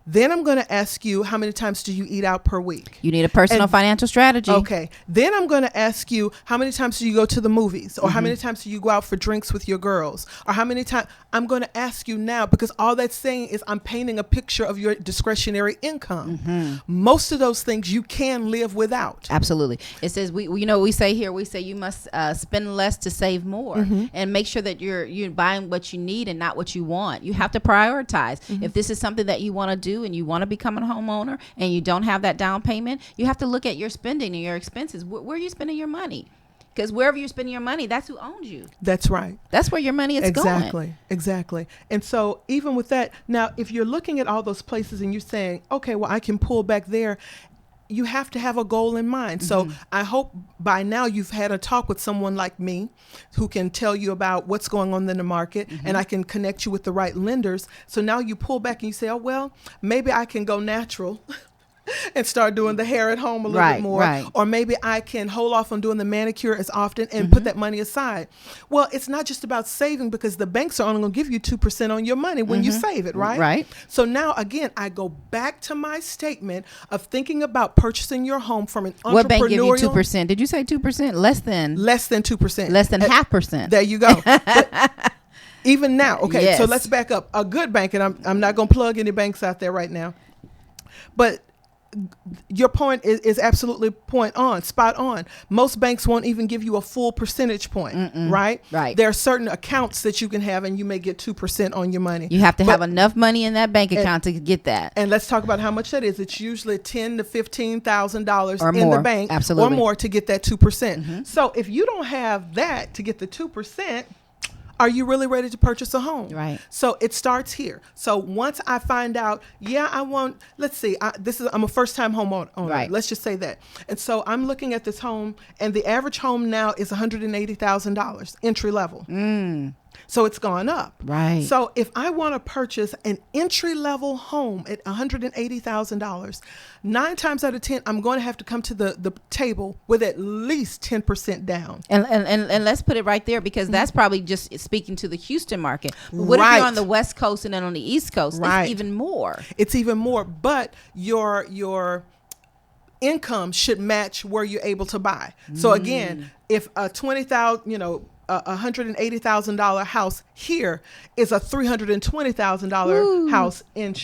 Speaker 3: Then I'm going to ask you, how many times do you eat out per week?
Speaker 2: You need a personal financial strategy.
Speaker 3: Okay. Then I'm going to ask you, how many times do you go to the movies? Or how many times do you go out for drinks with your girls? Or how many times? I'm going to ask you now, because all that's saying is I'm painting a picture of your discretionary income. Most of those things you can live without.
Speaker 2: Absolutely. It says we say you must spend less to save more, and make sure that you're buying what you need and not what you want. You have to prioritize. If this is something that you want to do and you want to become a homeowner and you don't have that down payment, you have to look at your spending and your expenses. Where are you spending your money? Because wherever you're spending your money, that's who owns you.
Speaker 3: That's right.
Speaker 2: That's where your money is going.
Speaker 3: Exactly. And so even with that, now, if you're looking at all those places and you're saying, okay, well, I can pull back there, you have to have a goal in mind. So I hope by now you've had a talk with someone like me who can tell you about what's going on in the market, and I can connect you with the right lenders. So now you pull back and you say, oh, well, maybe I can go natural and start doing the hair at home a little bit more.
Speaker 2: Right.
Speaker 3: Or maybe I can hold off on doing the manicure as often and put that money aside. Well, it's not just about saving, because the banks are only going to give you 2% on your money when you save it, right?
Speaker 2: Right.
Speaker 3: So now, again, I go back to my statement of thinking about purchasing your home from an entrepreneurial...
Speaker 2: What bank give you 2%? Did you say 2%? Less than 2%. Less than 0.5%.
Speaker 3: There you go. But even now, okay,
Speaker 2: Yes.
Speaker 3: so let's back up. A good bank, and I'm not going to plug any banks out there right now, but your point is absolutely spot on. Most banks won't even give you a full percentage point, right?
Speaker 2: Right.
Speaker 3: There are certain accounts that you can have, and you may get 2% on your money.
Speaker 2: You have to have enough money in that bank account to get that.
Speaker 3: And let's talk about how much that is. It's usually $10,000 to $15,000
Speaker 2: or
Speaker 3: in
Speaker 2: more.
Speaker 3: the bank,
Speaker 2: Absolutely.
Speaker 3: or more, to get that 2%. So if you don't have that to get the 2%, are you really ready to purchase a home?
Speaker 2: Right.
Speaker 3: So it starts here. So once I find out, I want, let's see, I'm a first-time homeowner.
Speaker 2: Right.
Speaker 3: Let's just say that. And so I'm looking at this home, and the average home now is $180,000 entry level. So it's gone up.
Speaker 2: Right.
Speaker 3: So if I want to purchase an entry-level home at $180,000, 9 times out of 10, I'm going to have to come to the table with at least 10% down.
Speaker 2: And let's put it right there, because that's probably just speaking to the Houston market. But what if
Speaker 3: Right.
Speaker 2: you're on the West Coast and then on the East Coast?
Speaker 3: Right.
Speaker 2: It's even more.
Speaker 3: It's even more, but your income should match where you're able to buy. So again, if a $180,000 house here is a $320,000 house in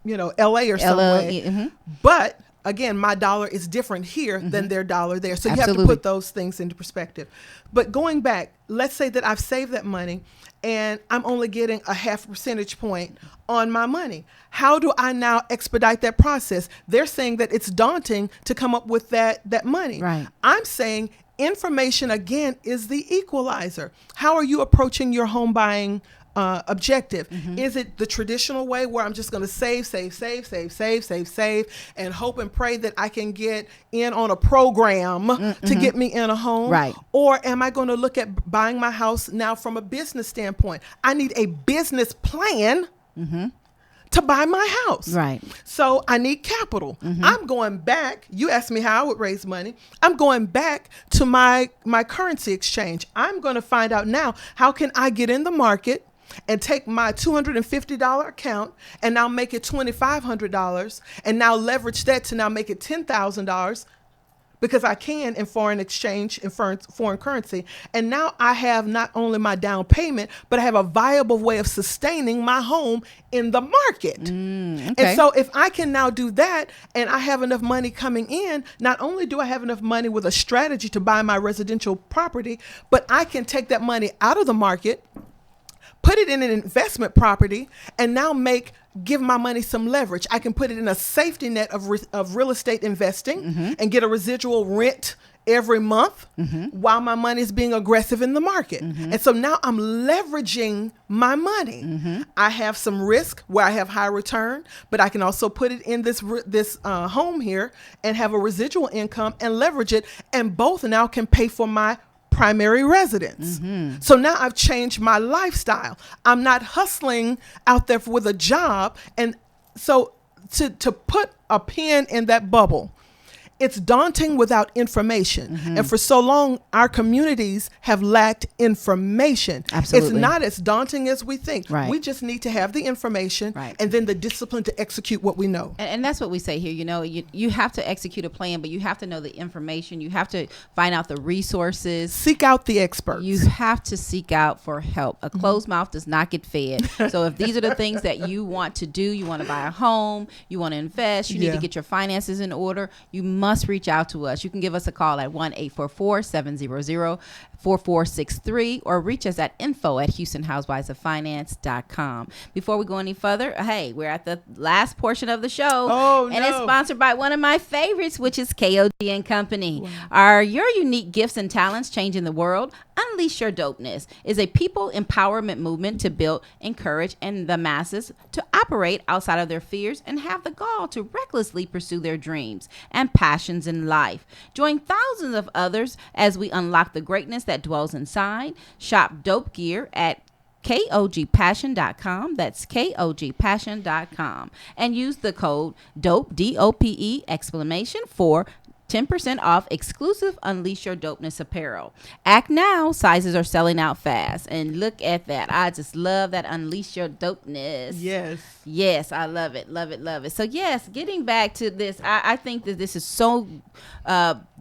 Speaker 3: LA or somewhere. But again, my dollar is different here than their dollar there. So you have to put those things into perspective. But going back, let's say that I've saved that money and I'm only getting a half percentage point on my money. How do I now expedite that process? They're saying that it's daunting to come up with that money.
Speaker 2: Right.
Speaker 3: I'm saying information, again, is the equalizer. How are you approaching your home buying objective? Is it the traditional way where I'm just going to save, and hope and pray that I can get in on a program to get me in a home?
Speaker 2: Right.
Speaker 3: Or am I going to look at buying my house now from a business standpoint? I need a business plan to buy my house.
Speaker 2: Right.
Speaker 3: So I need capital. I'm going back. You asked me how I would raise money. I'm going back to my currency exchange. I'm going to find out now, how can I get in the market and take my $250 account and now make it $2,500 and now leverage that to now make it $10,000, because I can in foreign exchange, in foreign currency. And now I have not only my down payment, but I have a viable way of sustaining my home in the market.
Speaker 2: Okay.
Speaker 3: And so if I can now do that and I have enough money coming in, not only do I have enough money with a strategy to buy my residential property, but I can take that money out of the market, put it in an investment property, and now give my money some leverage. I can put it in a safety net of real estate investing and get a residual rent every month while my money is being aggressive in the market. And so now I'm leveraging my money. I have some risk where I have high return, but I can also put it in this home here and have a residual income and leverage it. And both now can pay for my primary residence. So now I've changed my lifestyle. I'm not hustling out there with a job. And so to put a pin in that bubble, it's daunting without information. And for so long, our communities have lacked information.
Speaker 2: Absolutely.
Speaker 3: It's not as daunting as we think.
Speaker 2: Right.
Speaker 3: We just need to have the information and then the discipline to execute what we know.
Speaker 2: And that's what we say here. You have to execute a plan, but you have to know the information. You have to find out the resources.
Speaker 3: Seek out the experts.
Speaker 2: You have to seek out for help. A closed mouth does not get fed. So if these are the things that you want to do, you want to buy a home, you want to invest, you need to get your finances in order, you must reach out to us. You can give us a call at 1-844-700-4463 or reach us at info@HoustonHousewifesOfFinance.com. Before we go any further, hey, we're at the last portion of the show. And it's sponsored by one of my favorites, which is KOG and Company. Wow. Are your unique gifts and talents changing the world? Unleash Your Dopeness is a people empowerment movement to build, encourage, and the masses to operate outside of their fears and have the gall to recklessly pursue their dreams and passions in life. Join thousands of others as we unlock the greatness that dwells inside. Shop dope gear at KOGpassion.com. That's KOGpassion.com. And use the code DOPE, DOPE, for 10% off exclusive Unleash Your Dopeness apparel. Act now. Sizes are selling out fast. And look at that. I just love that Unleash Your Dopeness. Yes, I love it. Love it, love it. So yes, getting back to this, I think that this is so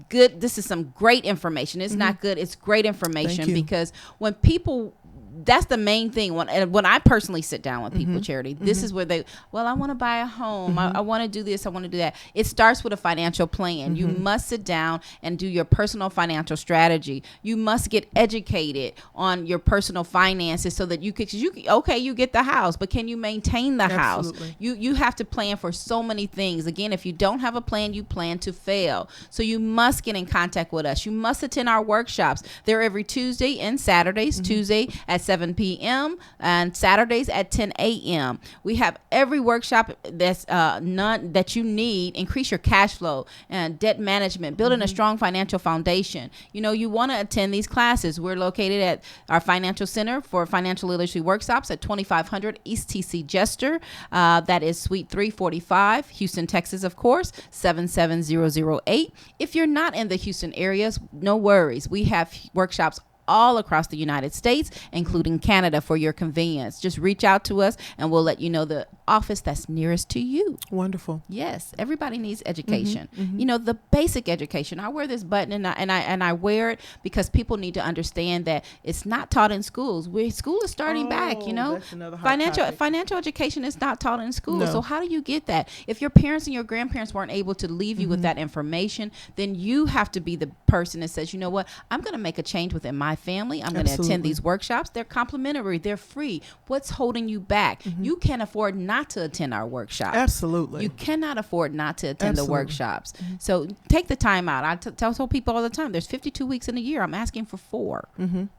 Speaker 2: good. This is some great information. It's not good. It's great information, because when people that's the main thing. When I personally sit down with people, Charity, this is where I want to buy a home. I want to do this. I want to do that. It starts with a financial plan. You must sit down and do your personal financial strategy. You must get educated on your personal finances so that you get the house, but can you maintain the
Speaker 3: Absolutely.
Speaker 2: house? You have to plan for so many things. Again, if you don't have a plan, you plan to fail. So you must get in contact with us. You must attend our workshops. They're every Tuesday and Saturdays. Tuesday at 7 p.m. and Saturdays at 10 a.m. We have every workshop that's none that you need. Increase your cash flow and debt management, building a strong financial foundation. You want to attend these classes. We're located at our Financial Center for Financial Literacy Workshops at 2500 East TC Jester. That is Suite 345, Houston, Texas, of course, 77008. If you're not in the Houston areas, no worries. We have workshops all across the United States, including Canada, for your convenience. Just reach out to us and we'll let you know the office that's nearest to you.
Speaker 3: Wonderful.
Speaker 2: Yes, everybody needs education. The basic education. I wear this button and I wear it because people need to understand that it's not taught in schools. School is starting back.
Speaker 3: That's another hot topic.
Speaker 2: Financial education is not taught in school.
Speaker 3: No.
Speaker 2: So how do you get that? If your parents and your grandparents weren't able to leave you with that information, then you have to be the person that says, you know what, I'm going to make a change within my family. I'm going to attend these workshops. They're complimentary. They're free. What's holding you back? You can't afford not to attend our workshops.
Speaker 3: Absolutely.
Speaker 2: You cannot afford not to attend the workshops. So take the time out. I tell people all the time, there's 52 weeks in a year. I'm asking for 4.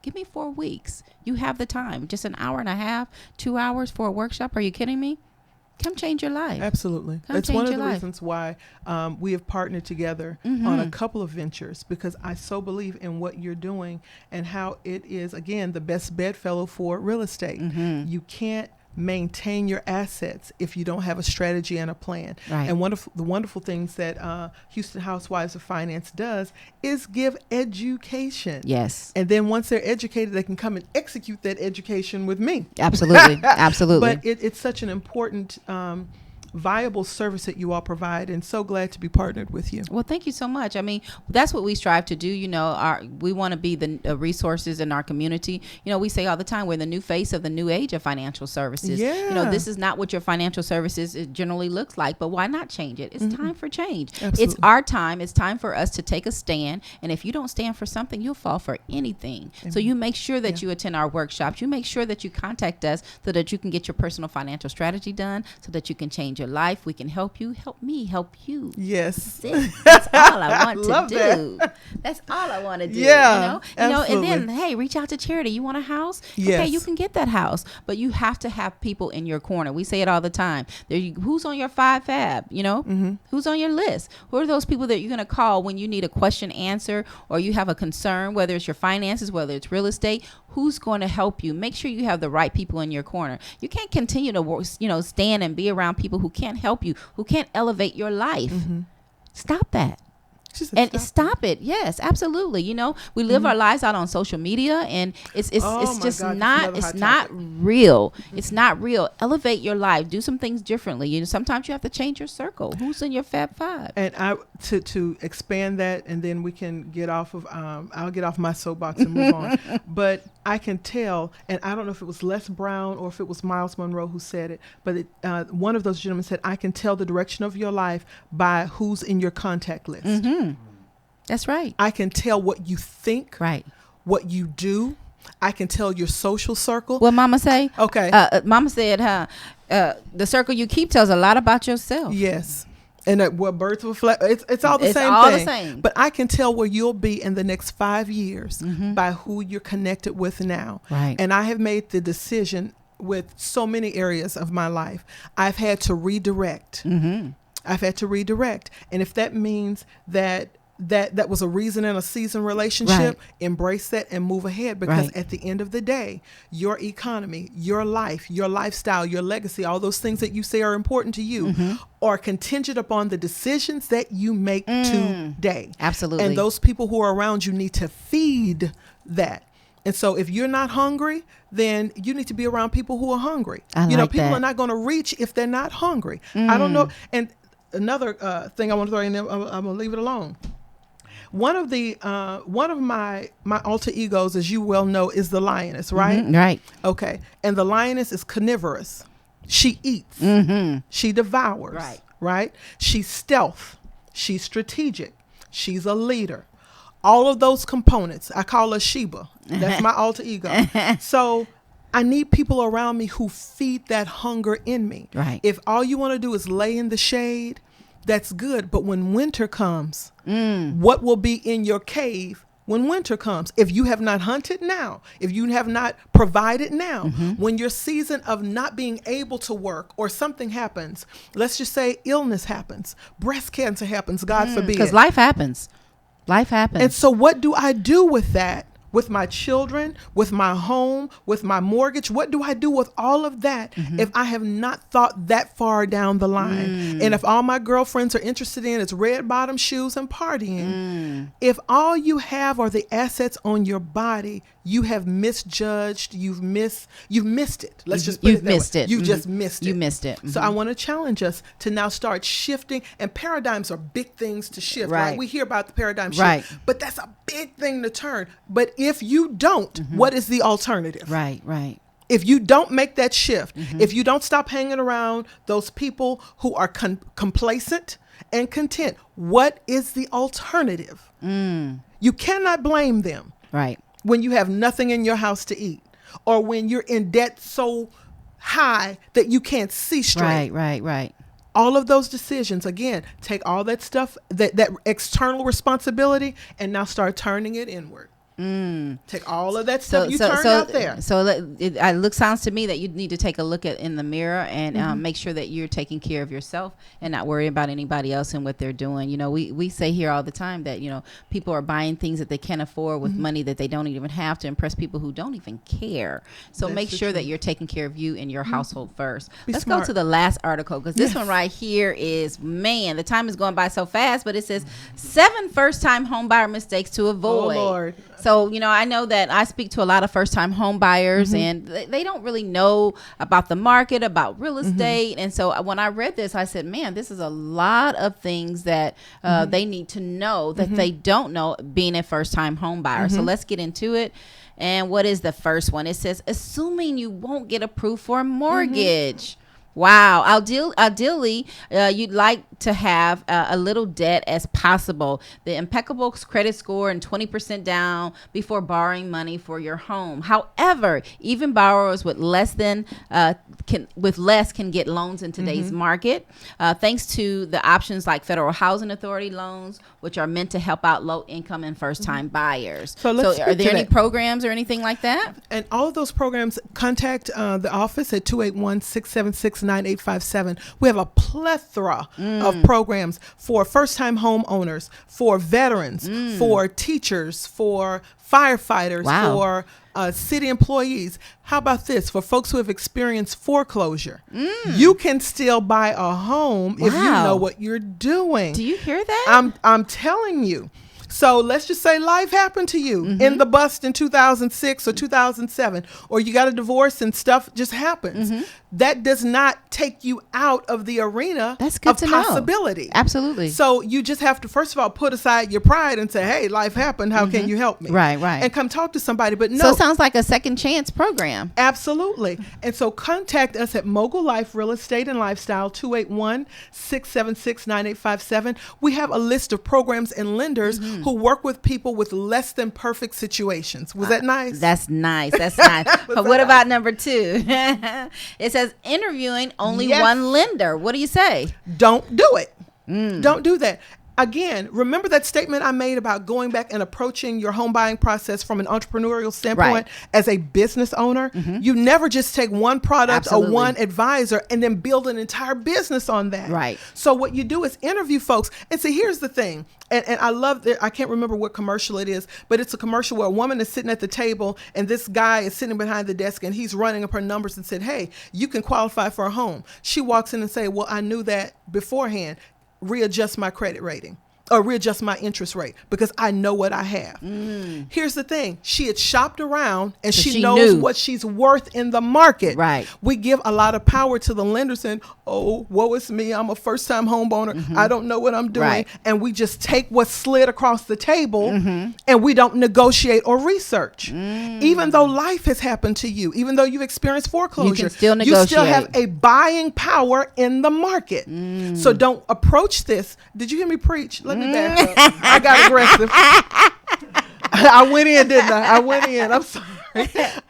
Speaker 2: Give me 4 weeks. You have the time. Just an hour and a half, 2 hours for a workshop. Are you kidding me? Come change your life.
Speaker 3: Absolutely. That's one of the reasons why we have partnered together on a couple of ventures, because I so believe in what you're doing and how it is, again, the best bedfellow for real estate. You can't maintain your assets if you don't have a strategy and a plan.
Speaker 2: Right.
Speaker 3: And one of the wonderful things that Houston Housewives of Finance does is give education.
Speaker 2: Yes.
Speaker 3: And then once they're educated, they can come and execute that education with me.
Speaker 2: Absolutely. Absolutely.
Speaker 3: But it's such an important viable service that you all provide, and so glad to be partnered with you.
Speaker 2: Well, thank you so much. I mean, that's what we strive to do. We want to be the resources in our community. We say all the time, we're the new face of the new age of financial services.
Speaker 3: Yeah.
Speaker 2: This is not what your financial services generally looks like, but why not change it? It's time for change.
Speaker 3: Absolutely.
Speaker 2: It's our time. It's time for us to take a stand. And if you don't stand for something, you'll fall for anything. So you make sure that you attend our workshops. You make sure that you contact us so that you can get your personal financial strategy done, so that you can change your life. We can help you. Help me. Help you.
Speaker 3: Yes.
Speaker 2: That's all I want
Speaker 3: Love
Speaker 2: to do. That's all I want to do.
Speaker 3: Yeah,
Speaker 2: And
Speaker 3: absolutely.
Speaker 2: then, hey, reach out to Charity. You want a house?
Speaker 3: Yes.
Speaker 2: Okay, you can get that house, but you have to have people in your corner. We say it all the time. Who's on your 5 fab? Who's on your list? Who are those people that you're going to call when you need a question answered, or you have a concern, whether it's your finances, whether it's real estate? Who's going to help you? Make sure you have the right people in your corner. You can't continue to work, stand and be around people who can't help you, who can't elevate your life. Stop that. And stop it. Yes, absolutely. We live our lives out on social media, and it's just not real. It's not real. Elevate your life. Do some things differently. Sometimes you have to change your circle. Who's in your Fab 5?
Speaker 3: And to expand that, and then we can get off of I'll get off my soapbox and move on. But I can tell, and I don't know if it was Les Brown or if it was Miles Monroe who said it, but one of those gentlemen said, I can tell the direction of your life by who's in your contact list.
Speaker 2: That's right.
Speaker 3: I can tell what you think,
Speaker 2: right,
Speaker 3: what you do. I can tell your social circle.
Speaker 2: What Mama say?
Speaker 3: Okay.
Speaker 2: Mama said, the circle you keep tells a lot about yourself.
Speaker 3: Yes. And what birds will fly. It's all the same
Speaker 2: all
Speaker 3: thing.
Speaker 2: The same.
Speaker 3: But I can tell where you'll be in the next 5 years by who you're connected with now.
Speaker 2: Right.
Speaker 3: And I have made the decision with so many areas of my life. I've had to redirect. I've had to redirect. And if that means that was a reason in a season relationship, embrace that and move ahead, because at the end of the day, your economy, your life, your lifestyle, your legacy, all those things that you say are important to you are contingent upon the decisions that you make today.
Speaker 2: Absolutely.
Speaker 3: And those people who are around you need to feed that. And so if you're not hungry, then you need to be around people who are hungry. People are not going to reach if they're not hungry. I don't know. And another thing I want to throw in there, I'm going to leave it alone. one of my alter egos, as you well know, is the lioness, right?
Speaker 2: Right.
Speaker 3: Okay. And the lioness is carnivorous. She eats. She devours.
Speaker 2: Right.
Speaker 3: Right? She's stealth. She's strategic. She's a leader. All of those components. I call her Sheba. That's my alter ego. So I need people around me who feed that hunger in me.
Speaker 2: Right.
Speaker 3: If all you want to do is lay in the shade, that's good. But when winter comes, what will be in your cave when winter comes? If you have not hunted now, if you have not provided now, when your season of not being able to work or something happens, let's just say illness happens, breast cancer happens, God forbid.
Speaker 2: Because life happens. Life happens.
Speaker 3: And so what do I do with that? With my children, with my home, with my mortgage? What do I do with all of that if I have not thought that far down the line? And if all my girlfriends are interested in is red bottom shoes and partying, if all you have are the assets on your body, you have misjudged, you've missed it. Let's just put
Speaker 2: You've
Speaker 3: it that way.
Speaker 2: missed it.
Speaker 3: You just missed it.
Speaker 2: You missed it.
Speaker 3: So I want to challenge us to now start shifting, and paradigms are big things to shift, right? We hear about the paradigm shift, but that's a big thing to turn. But if you don't, what is the alternative?
Speaker 2: Right.
Speaker 3: If you don't make that shift, if you don't stop hanging around those people who are complacent and content, what is the alternative? You cannot blame them.
Speaker 2: Right.
Speaker 3: When you have nothing in your house to eat, or when you're in debt so high that you can't see straight.
Speaker 2: Right.
Speaker 3: All of those decisions, again, take all that stuff, that external responsibility, and now start turning it inward. Take all of that stuff you turned out there.
Speaker 2: So it sounds to me that you need to take a look in the mirror and make sure that you're taking care of yourself and not worry about anybody else and what they're doing. You know, we say here all the time that, you know, people are buying things that they can't afford with money that they don't even have to impress people who don't even care. So make sure that you're taking care of you and your household first. Let's go to the last article, because this one right here is, man, the time is going by so fast, but it says 7 first-time home buyer mistakes to avoid.
Speaker 3: Oh, Lord.
Speaker 2: So, you know, I know that I speak to a lot of first-time home buyers, and they don't really know about the market, about real estate. And so when I read this, I said, man, this is a lot of things that they need to know that they don't know being a first-time home buyer. So let's get into it. And what is the first one? It says, assuming you won't get approved for a mortgage. Wow. Ideally, you'd like to have a little debt as possible. The impeccable credit score and 20% down before borrowing money for your home. However, even borrowers with less can get loans in today's market, thanks to the options like Federal Housing Authority loans, which are meant to help out low income and first time buyers. So are there any programs or anything like that?
Speaker 3: And all of those programs, contact the office at 281-676-9857. We have a plethora of programs for first-time homeowners, for veterans, for teachers, for firefighters, for city employees. How about this? For folks who have experienced foreclosure, you can still buy a home if you know what you're doing.
Speaker 2: Do you hear that?
Speaker 3: I'm telling you. So let's just say life happened to you in the bust in 2006 or 2007, or you got a divorce and stuff just happens. That does not take you out of the arena
Speaker 2: of
Speaker 3: possibility.
Speaker 2: Know. Absolutely.
Speaker 3: So you just have to, first of all, put aside your pride and say, hey, life happened. How can you help me?
Speaker 2: Right.
Speaker 3: And come talk to somebody. But no.
Speaker 2: So it sounds like a second chance program.
Speaker 3: Absolutely. And so contact us at Mogul Life Real Estate and Lifestyle, 281-676-9857. We have a list of programs and lenders who work with people with less than perfect situations. Was that nice?
Speaker 2: That's nice. That's nice. But what about number 2? It says interviewing only one lender. What do you say?
Speaker 3: Don't do it. Don't do that. Again, remember that statement I made about going back and approaching your home buying process from an entrepreneurial standpoint as a business owner? You never just take one product or one advisor and then build an entire business on that.
Speaker 2: Right.
Speaker 3: So what you do is interview folks and say, here's the thing. And I love that. I can't remember what commercial it is, but it's a commercial where a woman is sitting at the table and this guy is sitting behind the desk and he's running up her numbers and said, hey, you can qualify for a home. She walks in and say, well, I knew that beforehand. Readjust my credit rating. or readjust my interest rate because I know what I have. Here's the thing. She had shopped around and
Speaker 2: So
Speaker 3: she
Speaker 2: she
Speaker 3: knows
Speaker 2: knew.
Speaker 3: what she's worth in the market.
Speaker 2: Right.
Speaker 3: We give a lot of power to the lenders and, oh, woe is me. I'm a first time homeowner. I don't know what I'm doing.
Speaker 2: Right.
Speaker 3: And we just take what's slid across the table and we don't negotiate or research. Even though life has happened to you, even though you've experienced foreclosure,
Speaker 2: still
Speaker 3: you still have
Speaker 2: negotiate.
Speaker 3: a buying power in the market. So don't approach this. Did you hear me preach? Let me back up. I got aggressive. I went in, didn't I? I went in. I'm sorry.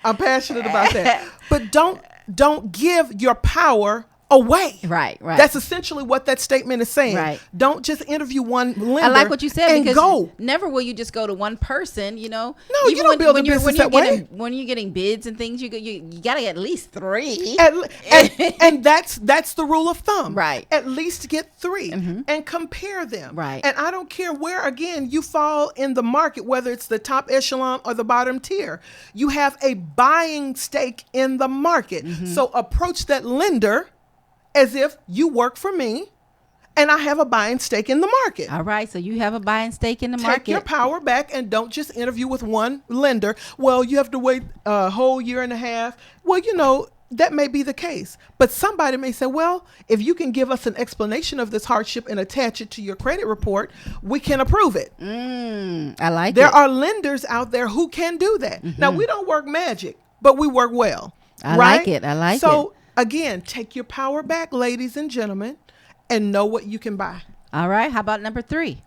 Speaker 3: I'm passionate about that. But don't give your power away.
Speaker 2: Right.
Speaker 3: That's essentially what that statement is saying.
Speaker 2: Right.
Speaker 3: Don't just interview one lender.
Speaker 2: I like what you said
Speaker 3: and
Speaker 2: because
Speaker 3: go.
Speaker 2: never will you just go to one person, you know.
Speaker 3: No, you don't build a business that way.
Speaker 2: When you're getting bids and things, you got to get at least 3.
Speaker 3: And that's the rule of thumb.
Speaker 2: Right.
Speaker 3: At least get 3 and compare them.
Speaker 2: Right.
Speaker 3: And I don't care where, again, you fall in the market, whether it's the top echelon or the bottom tier. You have a buying stake in the market. So approach that lender as if you work for me and I have a buying stake in the market.
Speaker 2: All right. So you have a buying stake in the
Speaker 3: Take
Speaker 2: market.
Speaker 3: your power back and don't just interview with one lender. Well, you have to wait a whole year and a half. Well, that may be the case. But somebody may say, well, if you can give us an explanation of this hardship and attach it to your credit report, we can approve it.
Speaker 2: I like
Speaker 3: There
Speaker 2: it.
Speaker 3: are lenders out there who can do that. Now, we don't work magic, but we work well.
Speaker 2: I
Speaker 3: right?
Speaker 2: like it. I like it.
Speaker 3: So, again, take your power back, ladies and gentlemen, and know what you can buy.
Speaker 2: All right. How about number 3?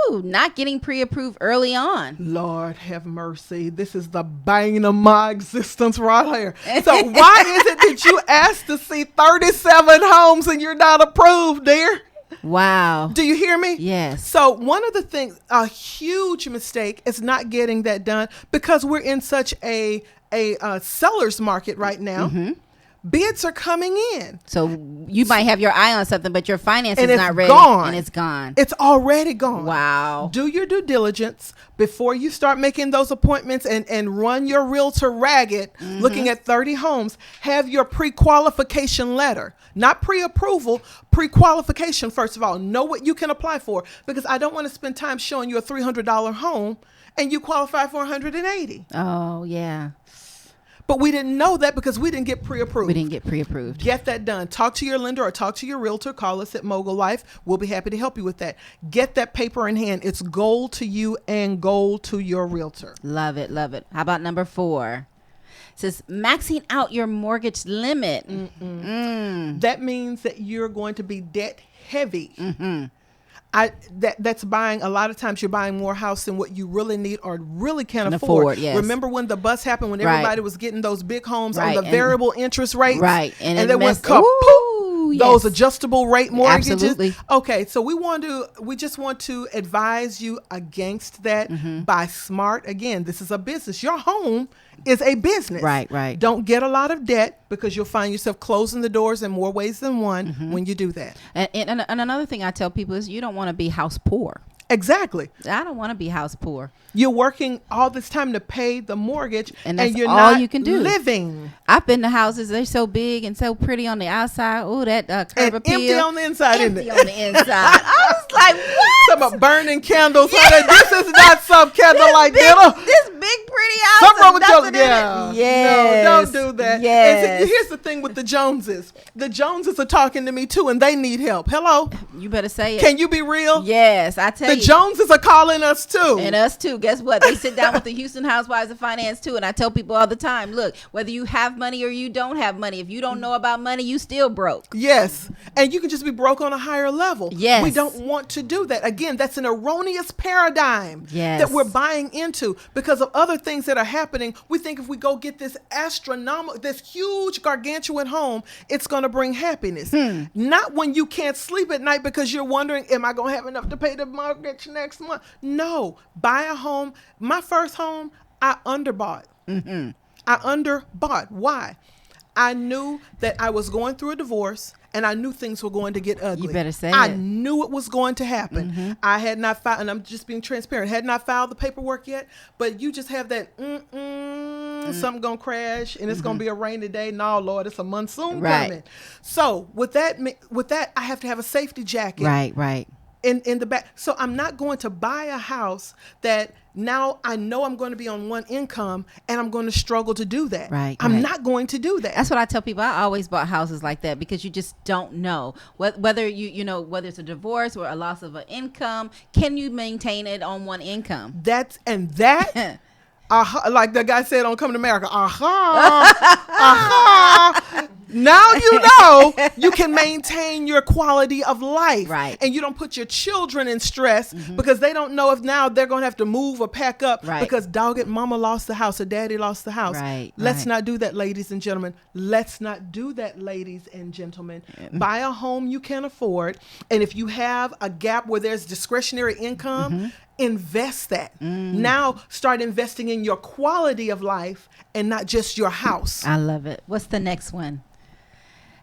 Speaker 2: Ooh, not getting pre-approved early on.
Speaker 3: Lord have mercy. This is the bane of my existence right here. So why is it that you asked to see 37 homes and you're not approved, dear?
Speaker 2: Wow.
Speaker 3: Do you hear me?
Speaker 2: Yes.
Speaker 3: So one of the things, a huge mistake is not getting that done because we're in such a seller's market right now. Bids are coming in.
Speaker 2: So you might have your eye on something, but your finance
Speaker 3: And
Speaker 2: is
Speaker 3: it's
Speaker 2: not ready.
Speaker 3: gone.
Speaker 2: And it's gone.
Speaker 3: It's already gone.
Speaker 2: Wow.
Speaker 3: Do your due diligence before you start making those appointments and run your realtor ragged looking at 30 homes. Have your pre-qualification letter, not pre-approval, pre-qualification. First of all, know what you can apply for because I don't want to spend time showing you a $300 home and you qualify for $180.
Speaker 2: Oh, yeah.
Speaker 3: But we didn't know that because we didn't get pre-approved.
Speaker 2: We didn't get pre-approved.
Speaker 3: Get that done. Talk to your lender or talk to your realtor. Call us at Mogul Life. We'll be happy to help you with that. Get that paper in hand. It's gold to you and gold to your realtor.
Speaker 2: Love it. Love it. How about number 4? It says maxing out your mortgage limit.
Speaker 3: That means that you're going to be debt heavy. That's buying, a lot of times you're buying more house than what you really need or really can afford.
Speaker 2: Yes.
Speaker 3: Remember when the bust happened, when
Speaker 2: Right.
Speaker 3: everybody was getting those big homes
Speaker 2: Right.
Speaker 3: on the
Speaker 2: And-
Speaker 3: variable interest rates?
Speaker 2: Right.
Speaker 3: And
Speaker 2: it
Speaker 3: they went
Speaker 2: messed-
Speaker 3: kaput.
Speaker 2: Ooh,
Speaker 3: Those
Speaker 2: yes.
Speaker 3: adjustable rate mortgages.
Speaker 2: Absolutely.
Speaker 3: Okay, so we just want to advise you against that. Buy smart. Again, this is a business. Your home is a business.
Speaker 2: Right, right.
Speaker 3: Don't get a lot of debt because you'll find yourself closing the doors in more ways than one when you do that.
Speaker 2: And another thing I tell people is you don't want to be house poor.
Speaker 3: Exactly.
Speaker 2: I don't want to be house poor.
Speaker 3: You're working all this time to pay the mortgage
Speaker 2: And that's
Speaker 3: you're
Speaker 2: all
Speaker 3: not
Speaker 2: you can do.
Speaker 3: living.
Speaker 2: I've been to houses, they're so big and so pretty on the outside. Oh, that curb
Speaker 3: And
Speaker 2: appeal.
Speaker 3: empty on the inside, isn't
Speaker 2: Empty
Speaker 3: it?
Speaker 2: on the inside. I was like, what?
Speaker 3: Some about burning candles, honey. This is not some candlelight dinner.
Speaker 2: This big pretty house.
Speaker 3: Something wrong with
Speaker 2: is
Speaker 3: your,
Speaker 2: nothing in
Speaker 3: yeah.
Speaker 2: it. Yes.
Speaker 3: No, don't do that.
Speaker 2: Yes.
Speaker 3: And see, here's the thing with the Joneses. The Joneses are talking to me too, and they need help. Hello?
Speaker 2: You better say it.
Speaker 3: Can you be real?
Speaker 2: Yes, I tell
Speaker 3: The
Speaker 2: you.
Speaker 3: Joneses are calling us too.
Speaker 2: And us too. Guess what? They sit down with the Houston Housewives of Finance too. And I tell people all the time, look, whether you have money or you don't have money, if you don't know about money, you still broke.
Speaker 3: Yes. And you can just be broke on a higher level.
Speaker 2: Yes.
Speaker 3: We don't want to do that. Again, that's an erroneous paradigm
Speaker 2: Yes.
Speaker 3: that we're buying into because of other things that are happening. We think if we go get this this huge gargantuan home, it's going to bring happiness. Not when you can't sleep at night because you're wondering, am I going to have enough to pay the mortgage next month? No. Buy a home. My first home, I underbought. I underbought. Why? I knew that I was going through a divorce and I knew things were going to get ugly.
Speaker 2: You better say
Speaker 3: I
Speaker 2: it.
Speaker 3: knew it was going to happen. I had not filed, and I'm just being transparent, had not filed the paperwork yet, but you just have that, something going to crash and it's going to be a rainy day. No, Lord, it's a monsoon
Speaker 2: Right.
Speaker 3: coming. So with that, I have to have a safety jacket.
Speaker 2: Right.
Speaker 3: in the back. So I'm not going to buy a house that now I know I'm going to be on one income and I'm going to struggle to do that.
Speaker 2: Right.
Speaker 3: I'm not going to do that.
Speaker 2: That's what I tell people. I always bought houses like that because you just don't know whether whether it's a divorce or a loss of an income. Can you maintain it on one income?
Speaker 3: That like the guy said on Come to America, now you know you can maintain your quality of life.
Speaker 2: Right.
Speaker 3: And you don't put your children in stress because they don't know if now they're going to have to move or pack up because dog it, mama lost the house or daddy lost the house.
Speaker 2: Right.
Speaker 3: Let's not do that, ladies and gentlemen. Let's not do that, ladies and gentlemen. Buy a home you can afford. And if you have a gap where there's discretionary income, invest that. Now start investing in your quality of life and not just your house.
Speaker 2: I love it. What's the next one?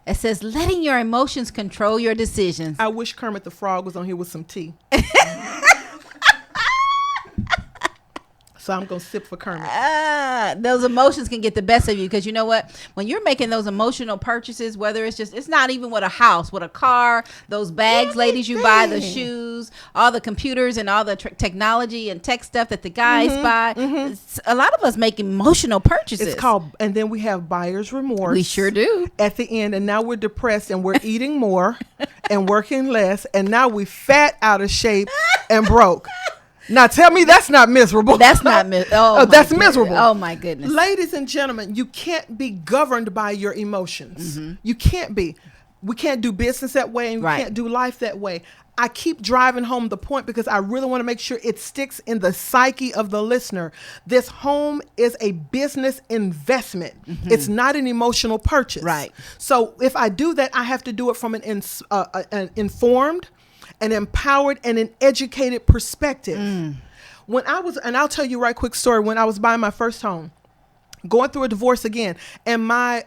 Speaker 2: It says letting your emotions control your decisions.
Speaker 3: I wish Kermit the Frog was on here with some tea. So I'm going to sip for Kermit.
Speaker 2: Those emotions can get the best of you because you know what? When you're making those emotional purchases, whether it's not even with a house, with a car, those bags, ladies, you buy, the shoes, all the computers and all the technology and tech stuff that the guys buy. A lot of us make emotional purchases.
Speaker 3: It's called, and then we have buyer's remorse.
Speaker 2: We sure do.
Speaker 3: At the end, and now we're depressed and we're eating more and working less, and now we fat, out of shape, and broke. Now tell me that's not miserable.
Speaker 2: That's not miserable.
Speaker 3: That's miserable.
Speaker 2: Oh my goodness.
Speaker 3: Ladies and gentlemen, you can't be governed by your emotions. You can't be. We can't do business that way, and we can't do life that way. I keep driving home the point because I really want to make sure it sticks in the psyche of the listener. This home is a business investment. It's not an emotional purchase.
Speaker 2: Right.
Speaker 3: So if I do that, I have to do it from an informed, an empowered, and an educated perspective. When I was, and I'll tell you a right quick story, when I was buying my first home, going through a divorce again, and my,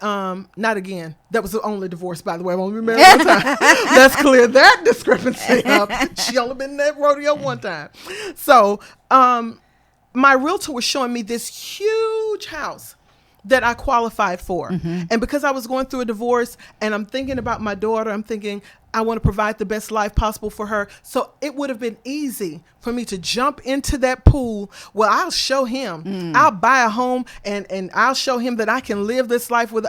Speaker 3: not again, that was the only divorce, by the way, I've only been married one time. Let's clear that discrepancy up. She only been in that rodeo one time. So my realtor was showing me this huge house that I qualified for. And because I was going through a divorce and I'm thinking about my daughter, I'm thinking I want to provide the best life possible for her. So it would have been easy for me to jump into that pool. Well, I'll show him. I'll buy a home and I'll show him that I can live this life with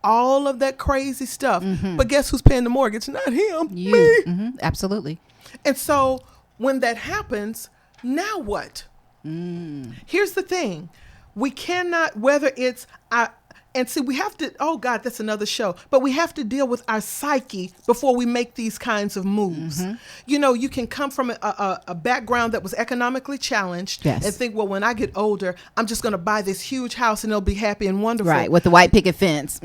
Speaker 3: all of that crazy stuff. But guess who's paying the mortgage? Not him.
Speaker 2: You.
Speaker 3: Me.
Speaker 2: Absolutely.
Speaker 3: And so when that happens, now what? Here's the thing. We cannot, whether it's, and see, we have to, oh God, that's another show, but we have to deal with our psyche before we make these kinds of moves. You know, you can come from a background that was economically challenged and think, well, when I get older, I'm just going to buy this huge house and it'll be happy and wonderful.
Speaker 2: Right, with the white picket fence.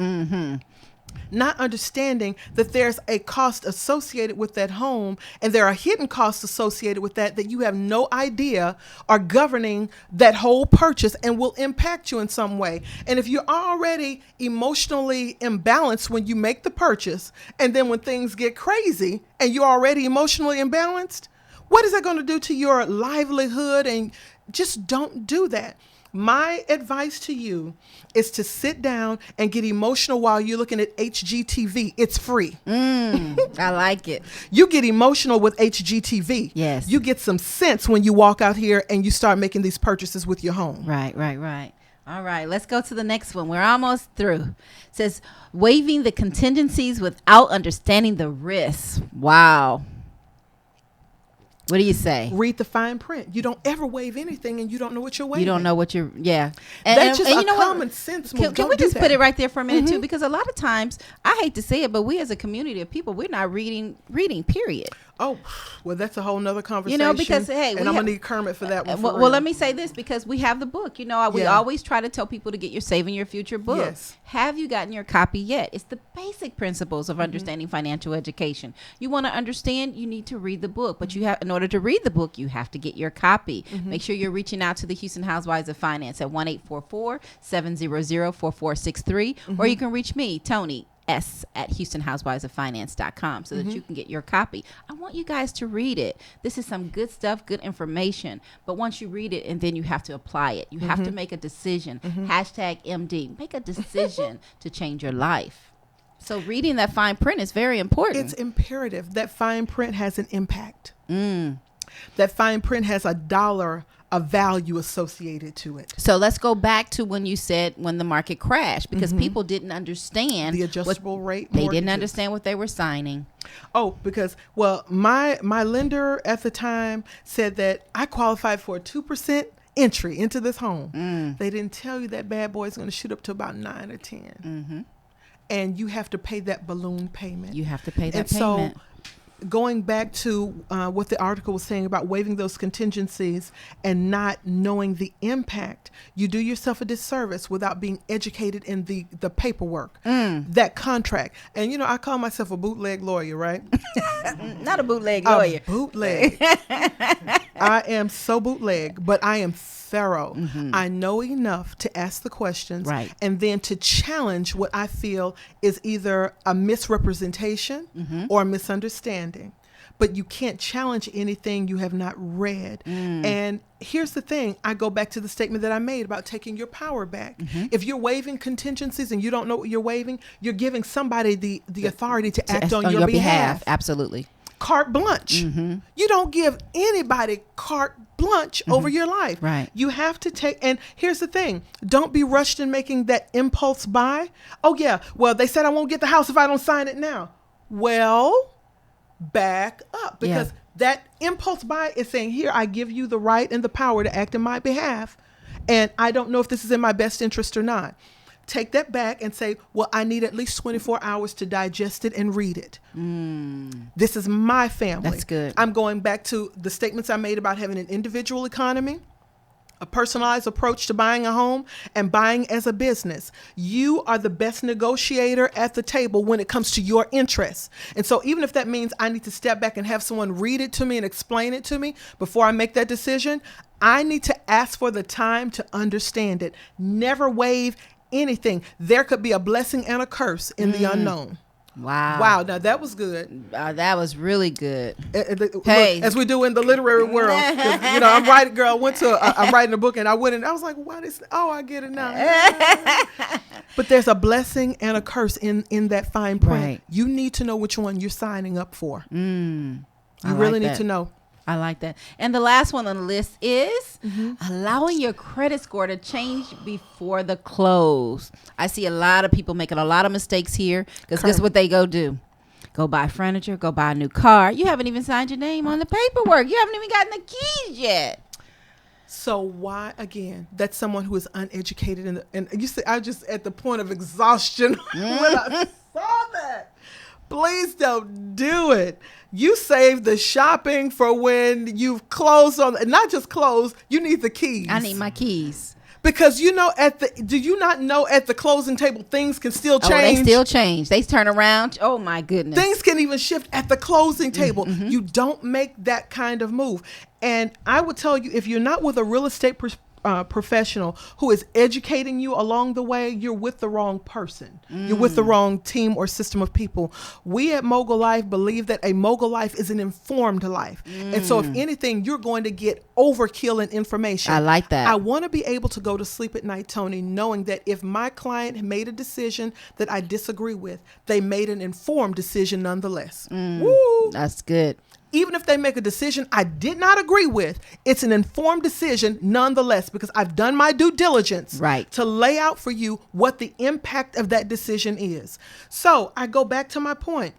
Speaker 3: Not understanding that there's a cost associated with that home, and there are hidden costs associated with that you have no idea are governing that whole purchase and will impact you in some way. And if you're already emotionally imbalanced when you make the purchase, and then when things get crazy and you're already emotionally imbalanced, what is that going to do to your livelihood? And just don't do that. My advice to you is to sit down and get emotional while you're looking at HGTV. It's free.
Speaker 2: I like it.
Speaker 3: You get emotional with HGTV.
Speaker 2: Yes.
Speaker 3: You get some sense when you walk out here and you start making these purchases with your home.
Speaker 2: Right. All right, let's go to the next one. We're almost through. It says waiving the contingencies without understanding the risks. Wow. What do you say?
Speaker 3: Read the fine print. You don't ever waive anything and you don't know what you're waiving.
Speaker 2: You don't know what you're,
Speaker 3: And that's just a common sense move.
Speaker 2: Can we just put it right there for a minute too? Because a lot of times, I hate to say it, but we as a community of people, we're not reading, period.
Speaker 3: Oh, well, that's a whole nother conversation.
Speaker 2: You know, because, hey.
Speaker 3: And I'm going to need Kermit for that one.
Speaker 2: Well, let me say this, because we have the book. You know, we always try to tell people to get your Saving Your Future book.
Speaker 3: Yes.
Speaker 2: Have you gotten your copy yet? It's the basic principles of understanding financial education. You want to understand, you need to read the book. But you have, in order to read the book, you have to get your copy. Make sure you're reaching out to the Houston Housewives of Finance at 1-844-700-4463. Or you can reach me, Tony at HoustonHousewivesOfFinance.com so that you can get your copy. I want you guys to read it. This is some good stuff, good information. But once you read it, and then you have to apply it. You have to make a decision. #MD. Make a decision to change your life. So reading that fine print is very important.
Speaker 3: It's imperative. That fine print has an impact. That fine print has a dollar, a value associated to it.
Speaker 2: So let's go back to when you said when the market crashed, because people didn't understand
Speaker 3: The adjustable rate
Speaker 2: They didn't
Speaker 3: mortgages.
Speaker 2: understand what they were signing.
Speaker 3: Oh, because, well, my lender at the time said that I qualified for a 2% entry into this home. They didn't tell you that bad boy is going to shoot up to about 9 or 10. And you have to pay that balloon payment.
Speaker 2: You have to pay that
Speaker 3: and
Speaker 2: payment.
Speaker 3: So going back to what the article was saying about waiving those contingencies and not knowing the impact, you do yourself a disservice without being educated in the paperwork, that contract. And, you know, I call myself a bootleg lawyer, right?
Speaker 2: Not a bootleg lawyer.
Speaker 3: A bootleg. I am so bootleg, but I am thorough. I know enough to ask the questions,
Speaker 2: Right.
Speaker 3: and then to challenge what I feel is either a misrepresentation or a misunderstanding. But you can't challenge anything you have not read. And here's the thing. I go back to the statement that I made about taking your power back. If you're waiving contingencies and you don't know what you're waiving, you're giving somebody the authority to act on your behalf.
Speaker 2: Absolutely.
Speaker 3: Carte blanche. You don't give anybody carte blanche over your life.
Speaker 2: Right.
Speaker 3: You have to take, and here's the thing, don't be rushed in making that impulse buy. Oh yeah, well, they said I won't get the house if I don't sign it now. Well, back up, because that impulse buy is saying, here, I give you the right and the power to act in my behalf, and I don't know if this is in my best interest or not. Take that back and say, well, I need at least 24 hours to digest it and read it. This is my family.
Speaker 2: That's good.
Speaker 3: I'm going back to the statements I made about having an individual economy, a personalized approach to buying a home, and buying as a business. You are the best negotiator at the table when it comes to your interests. And so even if that means I need to step back and have someone read it to me and explain it to me before I make that decision, I need to ask for the time to understand it. Never waive anything. There could be a blessing and a curse in the unknown. Wow. Now that was good.
Speaker 2: That was really good.
Speaker 3: Look,
Speaker 2: Hey.
Speaker 3: as we do in the literary world, 'cause, you know, I'm writing, girl. I'm writing a book, and I went and I was like, "What is? Oh, I get it now." But there's a blessing and a curse in that fine print.
Speaker 2: Right.
Speaker 3: You need to know which one you're signing up for. You
Speaker 2: I
Speaker 3: really
Speaker 2: like
Speaker 3: need
Speaker 2: that.
Speaker 3: to know.
Speaker 2: I like that. And the last one on the list is allowing your credit score to change before the close. I see a lot of people making a lot of mistakes here, because guess what they go do? Go buy furniture, go buy a new car. You haven't even signed your name on the paperwork. You haven't even gotten the keys yet.
Speaker 3: So why, again, that's someone who is uneducated, and you see, I just at the point of exhaustion when I saw that. Please don't do it. You save the shopping for when you've closed on, not just closed, you need the keys.
Speaker 2: I need my keys.
Speaker 3: Because you know, do you not know at the closing table things can still change?
Speaker 2: Oh, they still change. They turn around. Oh my goodness.
Speaker 3: Things can even shift at the closing table. You don't make that kind of move. And I would tell you, if you're not with a real estate professional who is educating you along the way, you're with the wrong person. You're with the wrong team or system of people. We at Mogul Life believe that a mogul life is an informed life. And so if anything, you're going to get overkill in information.
Speaker 2: I like that.
Speaker 3: I want to be able to go to sleep at night, Tony, knowing that if my client made a decision that I disagree with, they made an informed decision nonetheless. Woo!
Speaker 2: That's good.
Speaker 3: Even if they make a decision I did not agree with, it's an informed decision nonetheless, because I've done my due diligence to lay out for you what the impact of that decision is. So I go back to my point.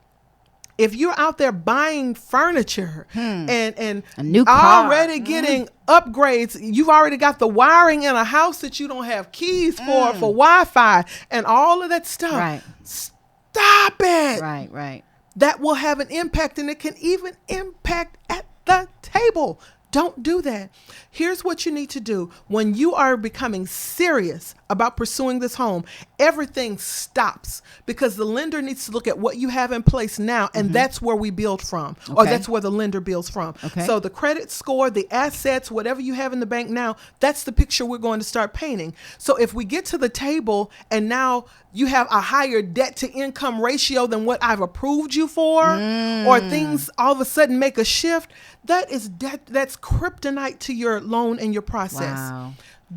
Speaker 3: If you're out there buying furniture and
Speaker 2: a new car,
Speaker 3: already getting upgrades, you've already got the wiring in a house that you don't have keys for Wi-Fi and all of that stuff.
Speaker 2: Right.
Speaker 3: Stop it.
Speaker 2: Right.
Speaker 3: That will have an impact, and it can even impact at the table. Don't do that. Here's what you need to do. When you are becoming serious about pursuing this home, everything stops, because the lender needs to look at what you have in place now, and that's where we build from, or that's where the lender builds from. So the credit score, the assets, whatever you have in the bank now, that's the picture we're going to start painting. So if we get to the table and now you have a higher debt to income ratio than what I've approved you for, or things all of a sudden make a shift, that's kryptonite to your loan and your process.
Speaker 2: Wow.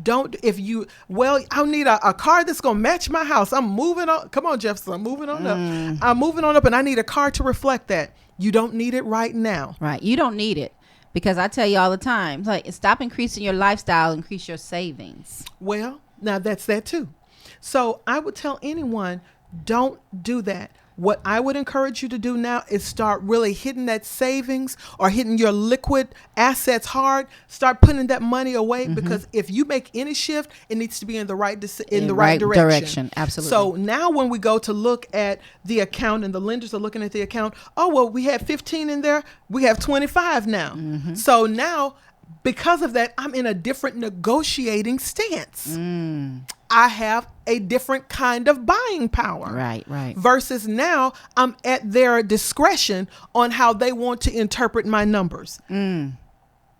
Speaker 3: I'll need a car that's going to match my house. I'm moving on. Come on, Jefferson. I'm moving on up. I'm moving on up, and I need a car to reflect that. You don't need it right now.
Speaker 2: Right. You don't need it. Because I tell you all the time, like, stop increasing your lifestyle, increase your savings.
Speaker 3: Well, now that's that too. So I would tell anyone, don't do that. What I would encourage you to do now is start really hitting that savings or hitting your liquid assets hard. Start putting that money away, because if you make any shift, it needs to be in the right direction.
Speaker 2: Absolutely.
Speaker 3: So now when we go to look at the account and the lenders are looking at the account, oh, well, we had 15 in there. We have 25 now. So now, because of that, I'm in a different negotiating stance. I have a different kind of buying power.
Speaker 2: Right.
Speaker 3: Versus now, I'm at their discretion on how they want to interpret my numbers. And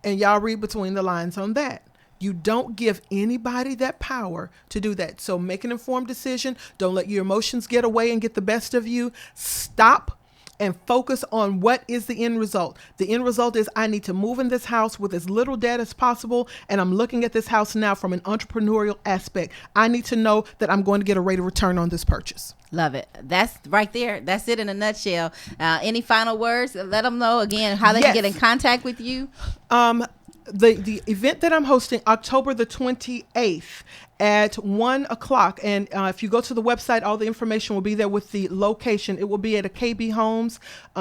Speaker 3: y'all read between the lines on that. You don't give anybody that power to do that. So make an informed decision. Don't let your emotions get away and get the best of you. Stop and focus on what is the end result. The end result is I need to move in this house with as little debt as possible. And I'm looking at this house now from an entrepreneurial aspect. I need to know that I'm going to get a rate of return on this purchase.
Speaker 2: Love it. That's right there. That's it in a nutshell. Any final words? Let them know again how they can get in contact with you.
Speaker 3: The event that I'm hosting October the 28th at 1:00. And if you go to the website, all the information will be there with the location. It will be at a KB Homes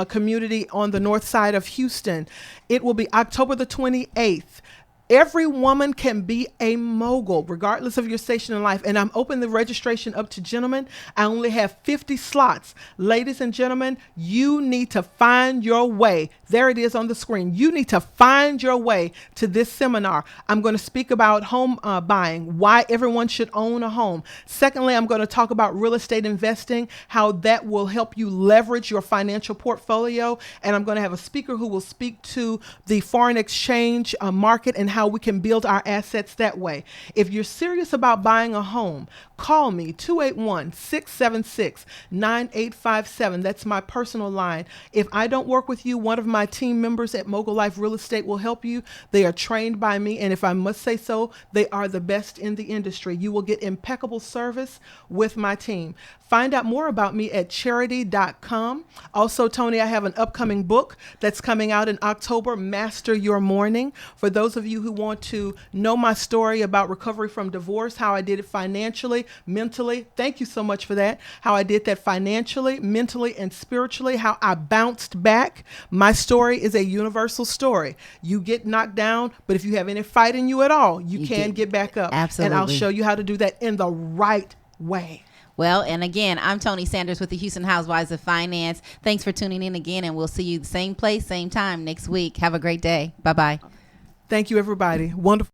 Speaker 3: community on the north side of Houston. It will be October the 28th. Every woman can be a mogul, regardless of your station in life. And I'm opening the registration up to gentlemen. I only have 50 slots. Ladies and gentlemen, you need to find your way. There it is on the screen. You need to find your way to this seminar. I'm going to speak about home buying, why everyone should own a home. Secondly, I'm going to talk about real estate investing, how that will help you leverage your financial portfolio. And I'm going to have a speaker who will speak to the foreign exchange market and how we can build our assets that way. If you're serious about buying a home, call me 281-676-9857. That's my personal line. If I don't work with you, one of my team members at Mogul Life Real Estate will help you. They are trained by me, and if I must say so, they are the best in the industry. You will get impeccable service with my team. Find out more about me at charity.com. Also, Tony, I have an upcoming book that's coming out in October, Master Your Morning. For those of you who want to know my story about recovery from divorce, how I did it financially, mentally, thank you so much for that. How I did that financially, mentally, and spiritually, how I bounced back. My story is a universal story. You get knocked down, but if you have any fight in you at all, you can get back up.
Speaker 2: Absolutely.
Speaker 3: And I'll show you how to do that in the right way.
Speaker 2: Well, and again, I'm Tony Sanders with the Houston Housewives of Finance. Thanks for tuning in again, and we'll see you the same place, same time next week. Have a great day. Bye-bye.
Speaker 3: Thank you, everybody. Wonderful.